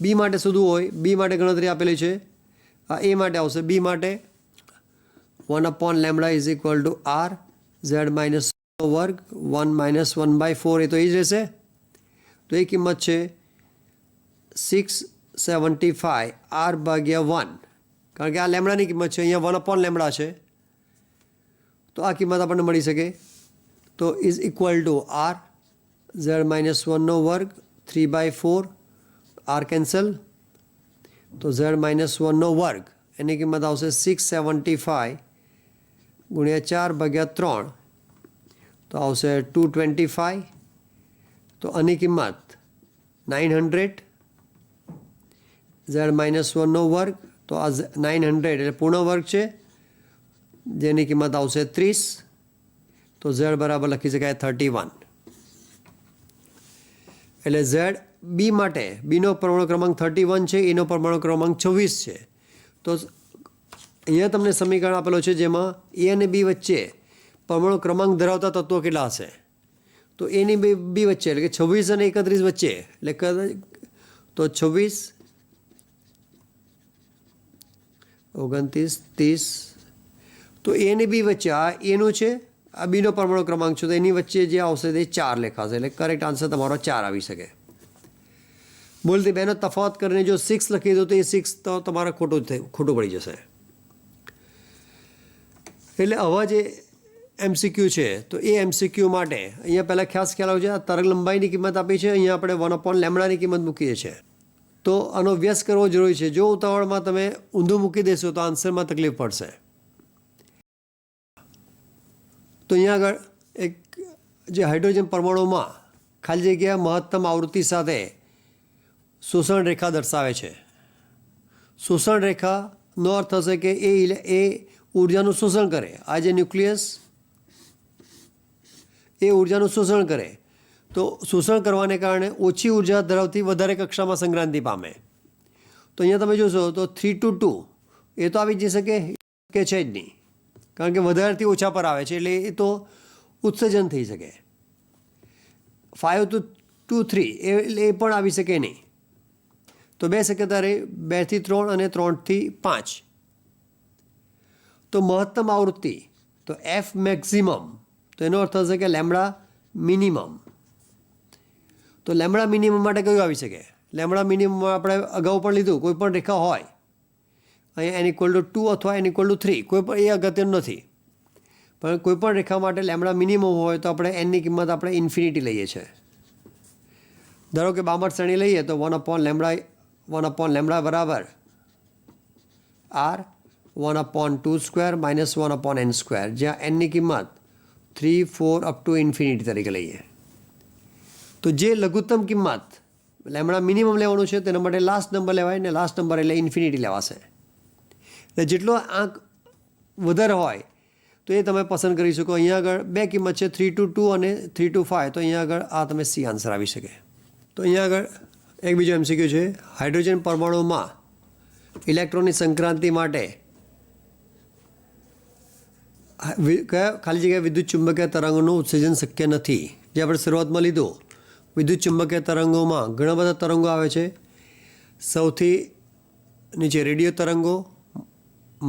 બી માટે શોધવું હોય, બી માટે ગણતરી આપેલી છે. આ એ માટે આવશે. બી માટે 1/λ is equal to R Z- વર્ગ 1 - 1/4, એ તો એ જ રહેશે. તો એ કિંમત છે 675 R ભાગ્યા 1, કારણ કે આ લેમડાની કિંમત છે, અહીંયા 1/λ છે, તો આ કિંમત આપણને મળી શકે. તો is equal to R Z-1 વર્ગ 3/4, R કેન્સલ, તો Z-1 વર્ગ એની કિંમત આવશે 675 ગુણ્યા 4 ભાગ્યા 3, તો આવશે 225. તો આની કિંમત 900. Z-1 વર્ગ, તો આ 900 એટલે પૂર્ણ વર્ગ છે, જેની કિંમત આવશે 30. તો Z બરાબર લખી શકાય 31. એટલે Z બી માટે, બીનો પરમાણુ ક્રમાંક 31 છે, એનો પરમાણુ ક્રમાંક 26 છે. તો અહીંયા તમને સમીકરણ આપેલો છે જેમાં એ અને બી વચ્ચે પરમાણુ ક્રમાંક ધરાવતા તત્વો કેટલા હશે. તો એની બી વચ્ચે એટલે કે 26 અને 31 વચ્ચે, એટલે તો 26, 29, 30. તો એ અને બી વચ્ચે આ એનું છે, આ બીનો પરમાણુ ક્રમાંક છે, તો એની વચ્ચે જે આવશે તે 4 લેખાશે. એટલે કરેક્ટ આન્સર તમારો 4 આવી શકે. બોલતી બેનો તફાવત કરીને જો 6 લખી દો તો એ 6 તો તમારે ખોટું પડી જશે. એટલે આવા જે MCQ છે, તો એ MCQ માટે અહીંયા પહેલાં ખાસ ખ્યાલ આવશે. આ તરંગ લંબાઈની કિંમત આપી છે, અહીંયા આપણે 1/λની કિંમત મૂકીએ છીએ. તો આનો અભ્યાસ કરવો જરૂરી છે. જો ઉતાવળમાં તમે ઊંધું મૂકી દેશો તો આન્સરમાં તકલીફ પડશે. તો અહીંયા આગળ એક જે હાઇડ્રોજન પરમાણુમાં ખાલી જગ્યા મહત્તમ આવૃત્તિ સાથે શોષણ રેખા દર્શાવે છે. શોષણ રેખા નો અર્થ થશે કે એ ઉર્જાનું શોષણ કરે. આ જે ન્યુક્લિયસ એ ઉર્જાનું શોષણ કરે, તો શોષણ કરવાને કારણે ઓછી ઉર્જા ધરાવતી વધારે કક્ષામાં સંક્રાંતિ પામે. તો અહીંયા તમે જોશો તો 3 to 2 એ તો આવી જ શકે કે છે જ નહીં, કારણ કે વધારેથી ઓછા પર આવે છે એટલે એ તો ઉત્સર્જન થઈ શકે. 5 to 3 એ પણ આવી શકે નહીં. તો બે શક્યતા રહી, 2 થી 3 અને 3 થી 5. તો મહત્તમ આવૃત્તિ તો એફ મેક્સિમમ, તો એનો અર્થ થશે કે લેમડા મિનિમમ. તો લેમડા મિનિમમ માટે કયું આવી શકે? લેમડા મિનિમમમાં આપણે અગાઉ પણ લીધું, કોઈ પણ રેખા હોય અહીંયા n=2 અથવા n=3, કોઈ પણ એ અગત્યનું નથી, પણ કોઈ પણ રેખા માટે લેમડા મિનિમમ હોય તો આપણે એનની કિંમત આપણે ઇન્ફિનિટી લઈએ છીએ. ધારો કે બામર શ્રેણી લઈએ તો 1/λ બરાબર r 1/2² - 1/n², જ્યાં એનની કિંમત 3, 4 અપ ટુ ઇન્ફિનિટી તરીકે લઈએ. તો જે લઘુત્તમ કિંમત લેમડા મિનિમમ લેવાનું છે તેના માટે લાસ્ટ નંબર લેવાય, ને લાસ્ટ નંબર એટલે ઇન્ફિનિટી લેવાશે. એટલે જેટલો આંક વધારે હોય તો એ તમે પસંદ કરી શકો. અહીંયા આગળ બે કિંમત છે 3 to 2 અને 3 to 5, તો અહીંયા આગળ આ તમે સી આન્સર આવી શકે. તો અહીંયા આગળ એક બીજો એમસીક્યુ છે, હાઇડ્રોજન પરમાણુમાં ઇલેક્ટ્રોનની સંક્રાંતિ માટે કયા ખાલી જગ્યા વિદ્યુત ચુંબકીય તરંગોનું ઉત્સર્જન શક્ય નથી. જે આપણે શરૂઆતમાં લીધું, વિદ્યુત ચુંબકીય તરંગોમાં ઘણા બધા તરંગો આવે છે. સૌથી નીચે રેડિયો તરંગો,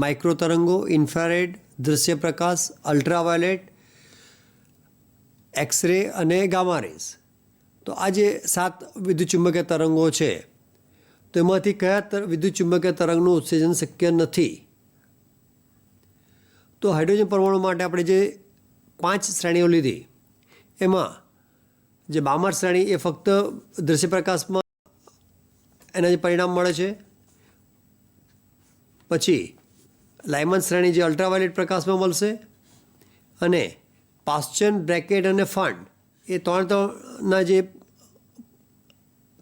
માઇક્રો તરંગો, ઇન્ફ્રારેડ, દૃશ્ય પ્રકાશ, અલ્ટ્રાવાયોલેટ, એક્સરે અને ગામા રેઝ. તો આ જે 7 વિદ્યુત ચુંબકીય તરંગો છે, તો એમાંથી કયા વિદ્યુત ચુંબકીય તરંગનું ઉત્સર્જન શક્ય નથી? તો હાઇડ્રોજન પરમાણુ માટે આપણે જે 5 શ્રેણીઓ લીધી, એમાં જે બામર શ્રેણી એ ફક્ત દૃશ્ય પ્રકાશમાં એના જે પરિણામ મળે છે. પછી લાયમન શ્રેણી જે અલ્ટ્રાવાયોલેટ પ્રકાશમાં મળશે, અને પાસ્ચન, બ્રેકેટ અને ફંડ એ ત્રણના જે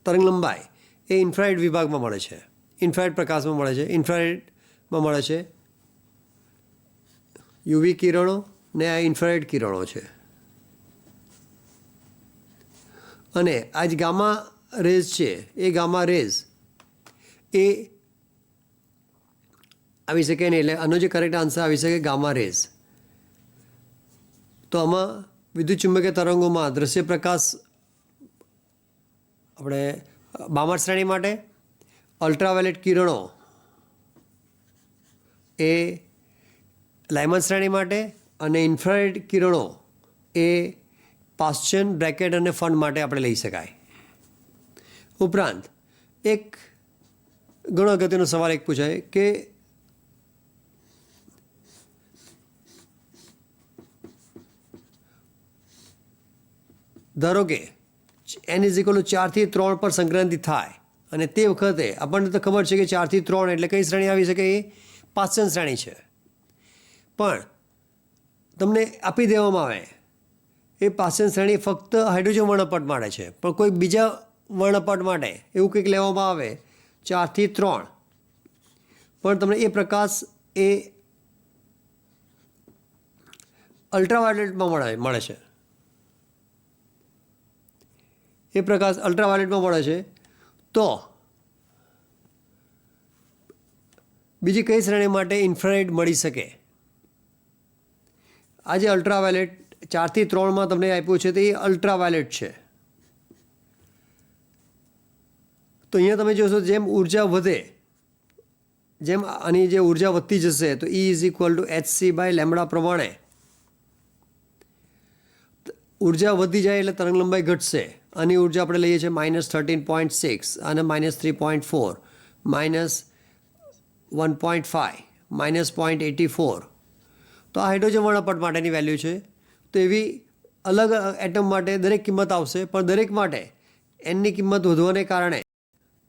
તરંગ લંબાઈ એ ઇન્ફ્રારેડ વિભાગમાં મળે છે, ઇન્ફ્રારેડ પ્રકાશમાં મળે છે, ઇન્ફ્રારેડમાં મળે છે. યુવી કિરણો ને આ ઇન્ફ્રારેડ કિરણો છે. અને આ જ ગામા રેઝ છે, એ ગામા રેઝ એ આવી શકે નહીં. એટલે આનો જે કરેક્ટ આન્સર આવી શકે ગામા રેઝ. તો આમાં વિદ્યુત ચુંબકીય તરંગોમાં દૃશ્ય પ્રકાશ આપણે બામર શ્રેણી માટે, અલ્ટ્રાવાયોલેટ કિરણો એ લાયમન શ્રેણી માટે, અને ઇન્ફ્રારેડ કિરણો એ પાસ્ચન, બ્રેકેટ અને ફંડ માટે આપણે લઈ શકાય. ઉપરાંત એક ઘણો અગત્યનો સવાલ એક પૂછાય કે ધારો કે n=4 થી 3 પર સંક્રાંતિ થાય, અને તે વખતે આપણને તો ખબર છે કે 4 થી 3 એટલે કઈ શ્રેણી આવી શકે? એ પાસ્ચન શ્રેણી છે. પણ તમને આપી દેવામાં આવે એ પાસ્ચન શ્રેણી ફક્ત હાઇડ્રોજન વર્ણપટ માટે છે, પણ કોઈ બીજા વર્ણપટ માટે એવું કંઈક લેવામાં આવે 4 થી 3, પણ તમને એ પ્રકાશ એ અલ્ટ્રાવાયોલેટમાં મળે છે. એ પ્રકાશ અલ્ટ્રાવાયોલેટમાં મળે છે. તો બીજી કઈ શ્રેણી માટે ઇન્ફ્રારેડ મળી શકે? આ જે અલ્ટ્રાવાયોલેટ 4 થી 3માં તમને આપ્યું છે, તો એ અલ્ટ્રાવાયોલેટ છે. તો અહીંયા તમે જોશો જેમ ઉર્જા વધે, જેમ આની જે ઉર્જા વધતી જશે, તો E=hc/λ પ્રમાણે ઉર્જા વધી જાય એટલે તરંગ લંબાઈ ઘટશે. આની ઉર્જા આપણે લઈએ છીએ -13.6 અને -3.4, -1.5, -0.84. તો આ હાઇડ્રોજન વર્ણપટ માટેની વેલ્યુ છે. તો એવી અલગ એટમ માટે દરેક કિંમત આવશે, પણ દરેક માટે એનની કિંમત વધવાને કારણે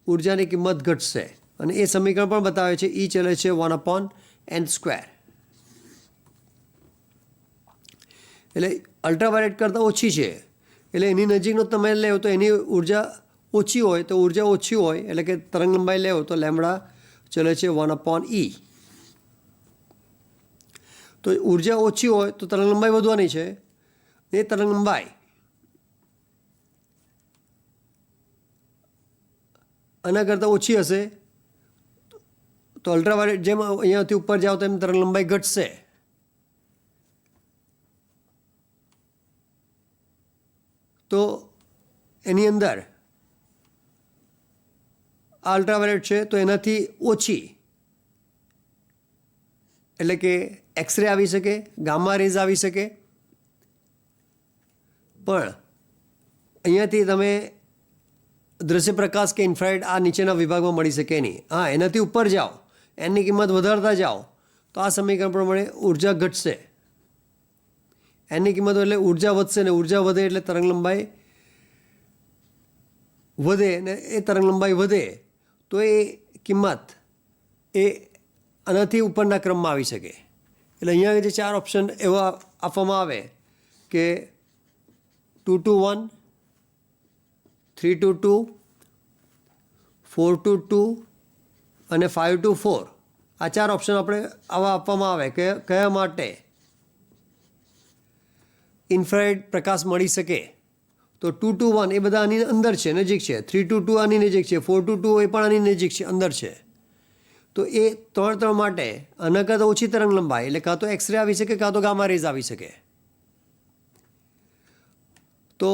ઉર્જાની કિંમત ઘટશે. અને એ સમીકરણ પણ બતાવે છે E ચલે છે 1/n². એટલે અલ્ટ્રાવાયોલેટ કરતાં ઓછી છે, એટલે એની નજીકનો તમે લેવો તો એની ઉર્જા ઓછી હોય, તો ઉર્જા ઓછી હોય એટલે કે તરંગ લંબાઈ લેવો તો લેમડા ચલે છે 1/e. તો ઉર્જા ઓછી હોય તો તરંગ લંબાઈ વધવાની છે. એ તરંગ લંબાઈ આના કરતાં ઓછી હશે તો અલ્ટ્રાવાયોલેટ જેમ અહીંયાથી ઉપર જાઓ તેમ તરંગ લંબાઈ ઘટશે. તો એની અંદર આ અલ્ટ્રાવાયોલેટ છે તો એનાથી ઓછી એટલે કે એક્સરે આવી શકે, ગામા રેઝ આવી શકે, પણ અહીંયાથી તમે દૃશ્ય પ્રકાશ કે ઇન્ફ્રારેડ આ નીચેના વિભાગમાં મળી શકે નહીં. હા, એનાથી ઉપર જાઓ, એની કિંમત વધારતા જાઓ તો આ સમીકરણ પ્રમાણે ઉર્જા ઘટશે. એની કિંમત એટલે ઉર્જા વધશે ને ઉર્જા વધે એટલે તરંગ લંબાઈ વધે ને એ તરંગ લંબાઈ વધે તો એ કિંમત એ આનાથી ઉપરના ક્રમમાં આવી શકે. એટલે અહીંયા જે 4 ઓપ્શન એવા આપવામાં આવે કે 2 to 1, 3 to 2, 4 to 2 અને 5 to 4 આ 4 ઓપ્શન આપણે આવા આપવામાં આવે કે કયા માટે ઇન્ફ્રારેડ પ્રકાશ મળી શકે. તો 2 to 1 એ બધા આની અંદર છે, નજીક છે. 3 to 2 આની નજીક છે. 4 to 2 એ પણ આની નજીક છે, અંદર છે. તો એ 3 માટે આના કરતાં ઓછી તરંગ લંબાઈ એટલે કાં તો એક્સરે આવી શકે કાં તો ગામા રેઝ આવી શકે. તો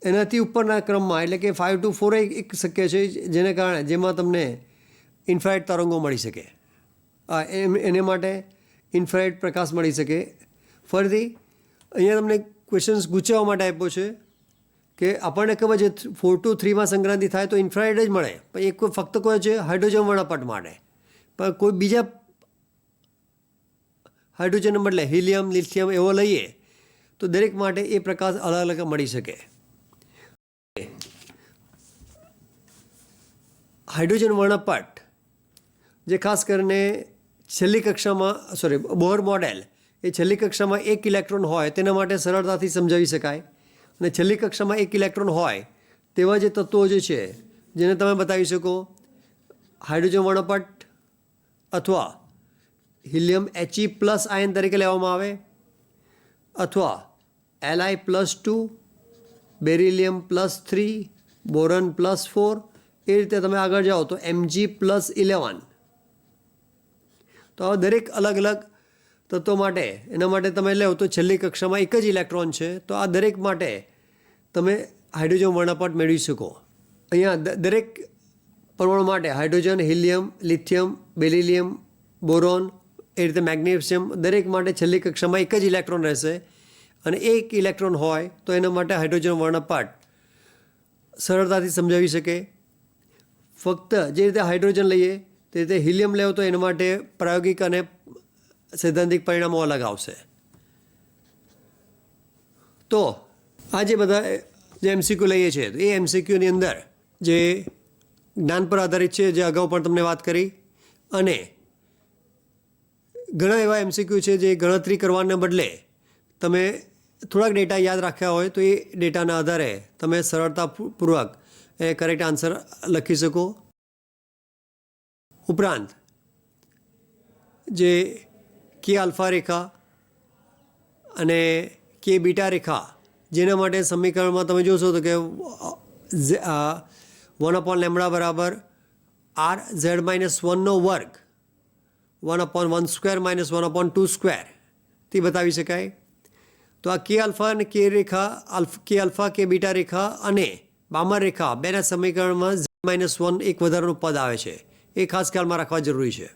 એનાથી ઉપરના ક્રમમાં એટલે કે 5 to 4 એક શક્ય છે જેને કારણે જેમાં તમને ઇન્ફ્રારેડ તરંગો મળી શકે. એને માટે ઇન્ફ્રારેડ પ્રકાશ મળી શકે. ફરીથી અહીંયા તમને ક્વેશ્ચન્સ ગુચાવવા માટે આપ્યો છે કે આપણને ખબર છે 4 to 3માં સંક્રાંતિ થાય તો ઇન્ફ્રારેડ જ મળે, પણ એક ફક્ત કોઈ છે હાઇડ્રોજન વર્ણપટ માટે, પણ કોઈ બીજા હાઇડ્રોજનને બદલે હિલિયમ, લિથિયમ એવો લઈએ તો દરેક માટે એ પ્રકાશ અલગ અલગ મળી શકે. હાઇડ્રોજન વર્ણપટ જે ખાસ કરીને છેલ્લી કક્ષામાં બોહર મોડેલ એ છેલ્લી કક્ષામાં 1 ઇલેક્ટ્રોન હોય તેના માટે સરળતાથી સમજાવી શકાય. અને છેલ્લી કક્ષામાં 1 ઇલેક્ટ્રોન હોય તેવા જે તત્વો જે છે જેને તમે બતાવી શકો હાઇડ્રોજન વર્ણપટ અથવા હિલિયમ He પ્લસ આયન તરીકે લેવામાં આવે, અથવા Li+2, બેરિલિયમ +3, બોરોન +4 એ રીતે તમે આગળ જાઓ તો Mg+11. તો આ દરેક અલગ અલગ તત્વો માટે એના માટે તમે લો તો છેલ્લી કક્ષામાં 1 જ ઇલેક્ટ્રોન છે. તો આ દરેક માટે તમે હાઇડ્રોજન વર્ણપટ મેળવી શકો. અહીંયા દરેક પરમાણુ માટે hydrogen, helium, lithium, beryllium, boron એ રીતે મેગ્નેશિયમ દરેક માટે છેલ્લી કક્ષામાં 1 જ ઇલેક્ટ્રોન રહેશે. અને 1 ઇલેક્ટ્રોન હોય તો એના માટે હાઇડ્રોજન વર્ણપટ સરળતાથી સમજાવી શકે. ફક્ત જે રીતે હાઇડ્રોજન લઈએ તે રીતે હિલિયમ લેવો તો એના માટે પ્રાયોગિક અને સૈદ્ધાંતિક પરિણામો અલગ આવશે. તો આ જે બધા જે MCQ લઈએ છીએ તો એ MCQની અંદર જે જ્ઞાન પર આધારિત છે જે અગાઉ પણ તમને વાત કરી, અને ઘણા એવા MCQ છે જે ગણતરી કરવાને બદલે તમે થોડાક ડેટા યાદ રાખ્યા હોય તો એ ડેટાના આધારે તમે સરળતાપૂર્વક એ કરેક્ટ આન્સર લખી શકો. ઉપરાંત જે કે આલ્ફા રેખા અને કે બીટા રેખા જેના માટે સમીકરણમાં તમે જોશો તો કે 1/λ બરાબર r(z−1) વર્ગ 1/1² - 1/2² તે બતાવી શકાય. તો આ કે આલ્ફા અને કે રેખા કે આલ્ફા કે બીટા રેખા અને બામર રેખા બેના સમીકરણમાં z-1 એક વધારાનું પદ આવે છે, એ ખાસ ખ્યાલમાં રાખવા જરૂરી છે.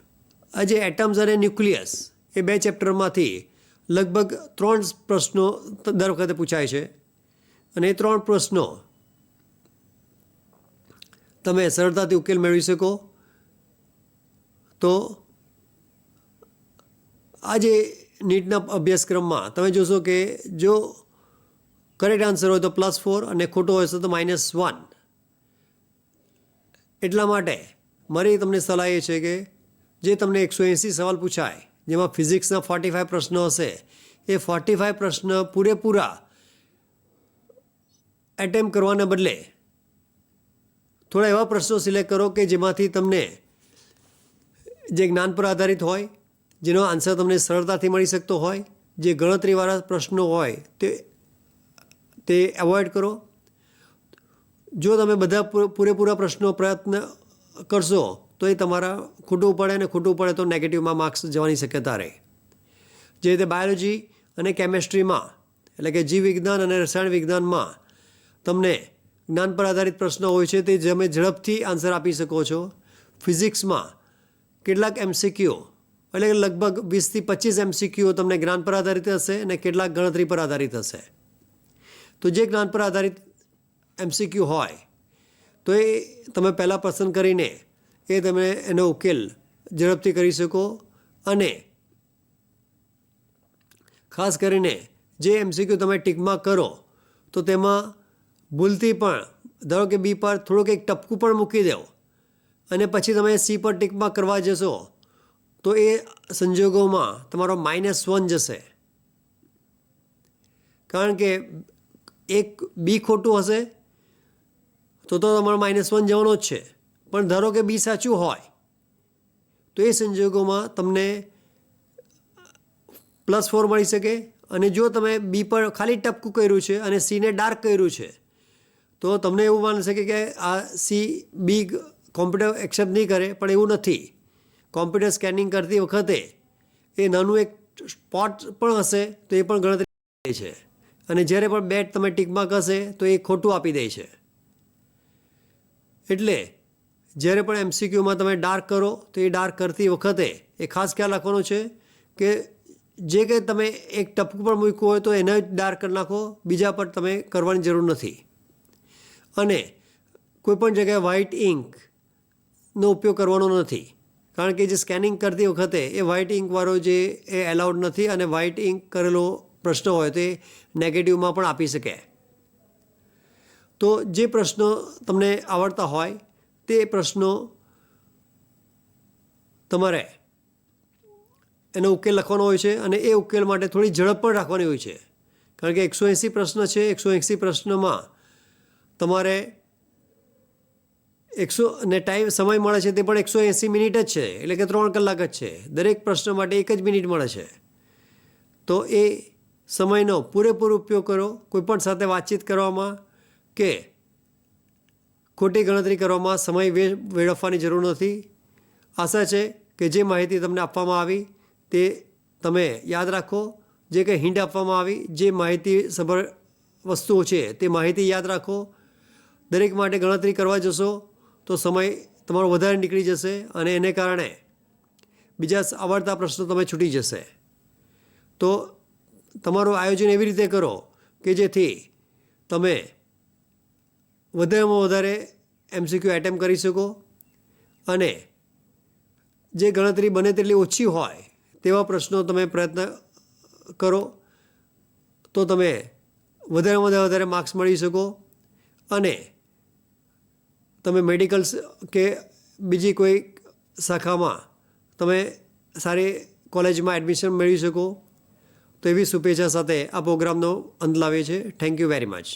આ જે એટમ્સ અને ન્યુક્લિયસ એ 2 ચેપ્ટરમાંથી લગભગ 3 પ્રશ્નો દર વખતે પૂછાય છે, અને એ 3 પ્રશ્નો તમે સરળતાથી ઉકેલ મેળવી શકો. તો આ જે નીટના અભ્યાસક્રમમાં તમે જોશો કે જો કરેક્ટ આન્સર હોય તો +4 અને ખોટો હોય તો -1. એટલા માટે મારી તમને સલાહ એ છે કે જે તમને 180 સવાલ પૂછાય જેમાં ફિઝિક્સના 45 પ્રશ્નો હશે એ 45 પ્રશ્ન પૂરેપૂરા એટેમ્પ કરવાના બદલે થોડા એવા પ્રશ્નો સિલેક્ટ કરો કે જેમાંથી તમને જે જ્ઞાન પર આધારિત હોય જેનો આન્સર તમને સરળતાથી મળી શકતો હોય, જે ગણતરીવાળા પ્રશ્નો હોય તે એવોઇડ કરો. જો તમે બધા પૂરેપૂરા પ્રશ્નો પ્રયત્ન કરશો તો એ તમારા ખોટું પડે, અને ખોટું પડે તો નેગેટિવમાં માર્ક્સ જવાની શક્યતા રહે. જે રીતે બાયોલોજી અને કેમેસ્ટ્રીમાં, એટલે કે જીવ વિજ્ઞાન અને રસાયણ વિજ્ઞાનમાં તમને જ્ઞાન પર આધારિત પ્રશ્નો હોય છે, તે તમે ઝડપથી આન્સર આપી શકો છો. ફિઝિક્સમાં કેટલાક MCQ, એટલે કે લગભગ 20થી 25 MCQ તમને જ્ઞાન પર આધારિત હશે અને કેટલાક ગણતરી પર આધારિત હશે. તો જે જ્ઞાન પર આધારિત MCQ હોય તો એ તમે પહેલાં પસંદ કરીને તમે એનો ઉકેલ ઝડપથી કરી શકો. અને ખાસ કરીને જે MCQ તમે ટીકમાં કરો તો તેમાં ભૂલથી પણ ધારો કે B પર થોડુંક એક ટપકું પણ મૂકી દો અને પછી તમે C પર ટીકમાં કરવા જશો તો એ સંજોગોમાં તમારો -1 જશે. કારણ કે એક B ખોટું હશે તો તમારો -1 જવાનો જ છે. પણ ધારો કે B સાચું હોય તો એ સંજોગોમાં તમને +4 મળી શકે. અને જો તમે B પર ખાલી ટપકું કર્યું છે અને Cને ડાર્ક કર્યું છે તો તમને એવું માનશે કે આ B કોમ્પ્યુટર એક્સેપ્ટ નહીં કરે, પણ એવું નથી. કોમ્પ્યુટર સ્કેનિંગ કરતી વખતે એ નાનું એક સ્પોટ પણ હશે તો એ પણ ગણતરી છે. અને જ્યારે પણ બેટ તમે ટીકમાં કરશે તો એ ખોટું આપી દે છે. એટલે જ્યારે પણ MCQમાં તમે ડાર્ક કરો તો એ ડાર્ક કરતી વખતે એ ખાસ ખ્યાલ રાખવાનો છે કે જે કંઈ તમે એક ટપકું પણ મૂક્યું હોય તો એને જ ડાર્ક કરી નાખો, બીજા પર તમે કરવાની જરૂર નથી. અને કોઈપણ જગ્યાએ વ્હાઇટ ઇંકનો ઉપયોગ કરવાનો નથી, કારણ કે જે સ્કેનિંગ કરતી વખતે એ વ્હાઇટ ઇંકવાળો જે એ એલાઉડ નથી. અને વ્હાઇટ ઇંક કરેલો પ્રશ્ન હોય તો એ નેગેટિવમાં પણ આપી શકે. તો જે પ્રશ્નો તમને આવડતા હોય તે પ્રશ્નો તમારે એનો ઉકેલ લખવાનો હોય છે. અને એ ઉકેલ માટે થોડી ઝડપ પણ રાખવાની હોય છે, કારણ કે 180 પ્રશ્ન છે. 180 પ્રશ્નમાં તમારે સમય મળે છે તે પણ 180 મિનિટ જ છે, એટલે કે 3 કલાક જ છે. દરેક પ્રશ્ન માટે 1 જ મિનિટ મળે છે. તો એ સમયનો પૂરેપૂરો ઉપયોગ કરો. કોઈપણ સાથે વાતચીત કરવામાં કે ખોટી ગણતરી કરવામાં સમય વેડફવાની જરૂર નથી. આશા છે કે જે માહિતી તમને આપવામાં આવી તે તમે યાદ રાખો. જે કંઈ હિન્ટ આપવામાં આવી, જે માહિતીસભર વસ્તુઓ છે તે માહિતી યાદ રાખો. દરેક માટે ગણતરી કરવા જશો તો સમય તમારો વધારે નીકળી જશે અને એને કારણે બીજા આવડતા પ્રશ્નો તમે છૂટી જશે. તો તમારું આયોજન એવી રીતે કરો કે જેથી તમે વધારેમાં વધારે MCQ એટેમ્પ કરી શકો. અને જે ગણતરી બને તેટલી ઓછી હોય તેવા પ્રશ્નો તમે પ્રયત્ન કરો તો તમે વધારેમાં વધારે માર્ક્સ મળી શકો. અને તમે મેડિકલ કે બીજી કોઈ શાખામાં તમે સારી કોલેજમાં એડમિશન મેળવી શકો. તો એવી શુભેચ્છા સાથે આ પ્રોગ્રામનો અંત લાવીએ છીએ. Thank you very much.